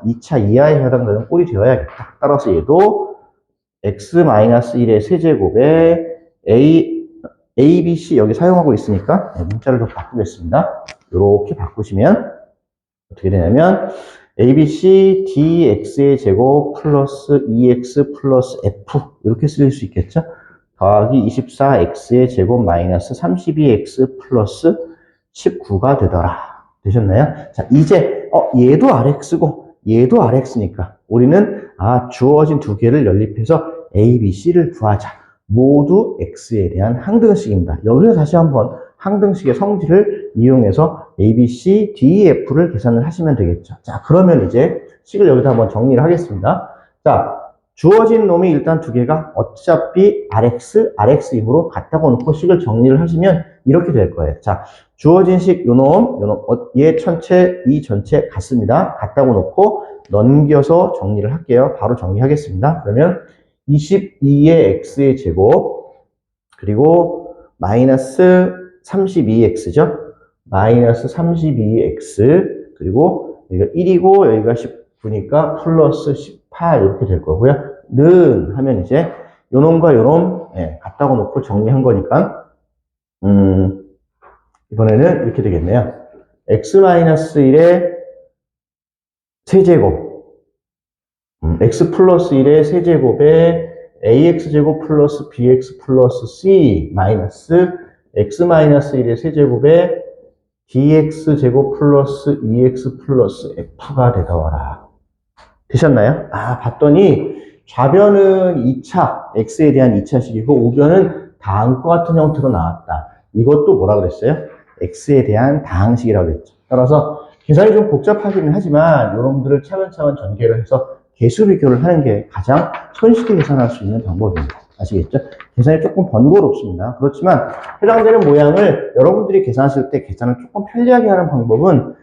S1: 2차 이하에 해당되는 꼴이 되어야겠다. 따라서 얘도 x-1의 세제곱에 a, b, c 여기 사용하고 있으니까 문자를 좀 바꾸겠습니다. 이렇게 바꾸시면 어떻게 되냐면 a, b, c, dx의 제곱 플러스 2x 플러스 f 이렇게 쓸 수 있겠죠? 더하기 24x의 제곱 마이너스 32x 플러스 19가 되더라. 되셨나요? 자, 이제 얘도 rx고 얘도 rx니까 우리는 주어진 두 개를 연립해서 a, b, c를 구하자. 모두 x에 대한 항등식입니다. 여기서 다시 한번 항등식의 성질을 이용해서 a, b, c, d, f를 계산을 하시면 되겠죠. 자, 그러면 이제 식을 여기다 한번 정리를 하겠습니다. 자, 주어진 놈이 일단 두 개가 어차피 rx이므로 같다고 놓고 식을 정리를 하시면 이렇게 될 거예요. 자, 주어진 식 요놈, 얘 전체, 이 전체 같습니다. 같다고 놓고 넘겨서 정리를 할게요. 바로 정리하겠습니다. 그러면 22의 x의 제곱 그리고 마이너스 32x죠. 마이너스 32x 그리고 여기가 1이고 여기가 19니까 플러스 18 이렇게 될 거고요. 는 하면 이제 요놈과 요놈 같다고 놓고 정리한 거니까 이번에는 이렇게 되겠네요. x-1의 세제곱 x 플러스 1의 세제곱에 ax제곱 플러스 bx 플러스 c 마이너스 x-1의 세제곱에 dx제곱 플러스 2x 플러스 f가 되더라. 되셨나요? 봤더니 좌변은 2차, x에 대한 2차식이고 우변은 다음과 같은 형태로 나왔다. 이것도 뭐라 그랬어요? x에 대한 다항식이라고 그랬죠. 따라서 계산이 좀 복잡하기는 하지만 여러분들을 차근차근 전개를 해서 개수 비교를 하는 게 가장 손쉽게 계산할 수 있는 방법입니다. 아시겠죠? 계산이 조금 번거롭습니다. 그렇지만 해당되는 모양을 여러분들이 계산하실 때 계산을 조금 편리하게 하는 방법은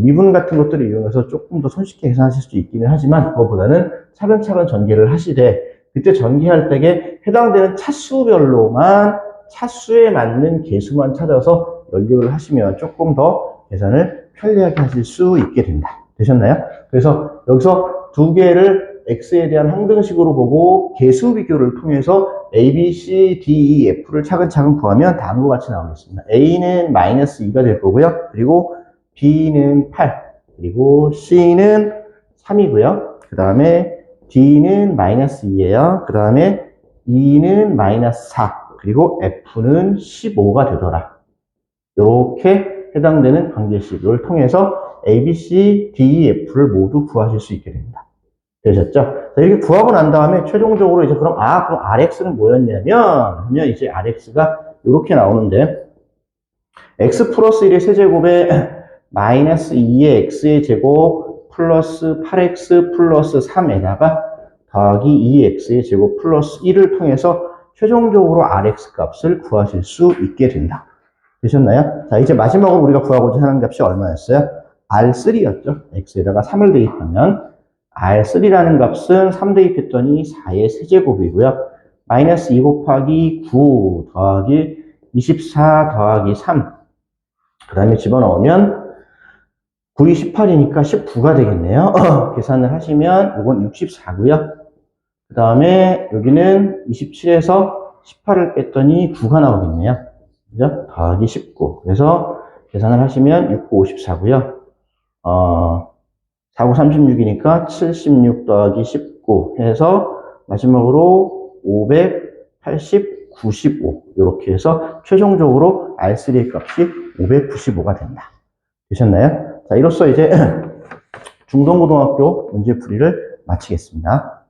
S1: 미분 같은 것들을 이용해서 조금 더 손쉽게 계산하실 수 있기는 하지만 그것보다는 차근차근 전개를 하시되 그때 전개할 때에 해당되는 차수별로만 차수에 맞는 개수만 찾아서 연립을 하시면 조금 더 계산을 편리하게 하실 수 있게 된다. 되셨나요? 그래서 여기서 두 개를 x에 대한 항등식으로 보고 개수 비교를 통해서 a, b, c, d, e, f를 차근차근 구하면 다음과 같이 나오겠습니다. a는 마이너스 2가 될 거고요. 그리고 b는 8, 그리고 c는 3이고요. 그 다음에 d는 마이너스 2예요. 그 다음에 e는 마이너스 4, 그리고 f는 15가 되더라. 이렇게 해당되는 관계식을 통해서 a, b, c, d, e, f를 모두 구하실 수 있게 됩니다. 되셨죠? 자, 이렇게 구하고 난 다음에 최종적으로 이제 그럼 rx는 뭐였냐면 하면 이제 rx가 이렇게 나오는데 x 플러스 1의 세제곱에 마이너스 2의 x의 제곱 플러스 8x 플러스 3에다가 더하기 2x의 제곱 플러스 1을 통해서 최종적으로 rx 값을 구하실 수 있게 된다. 되셨나요? 자, 이제 마지막으로 우리가 구하고자 하는 값이 얼마였어요? R3였죠. x에다가 3을 대입하면 R3라는 값은 3 대입했더니 4의 세제곱이고요. 마이너스 2 곱하기 9 더하기 24 더하기 3. 그 다음에 집어넣으면 9이 18이니까 19가 되겠네요. 계산을 하시면 이건 64고요. 그 다음에 여기는 27에서 18을 뺐더니 9가 나오겠네요. 그죠? 더하기 19. 그래서 계산을 하시면 6, 9, 54고요. 4, 9, 36이니까 76 더하기 19 해서 마지막으로 580, 95 이렇게 해서 최종적으로 R3의 값이 595가 된다. 되셨나요? 자, 이로써 이제 중동고등학교 문제풀이를 마치겠습니다.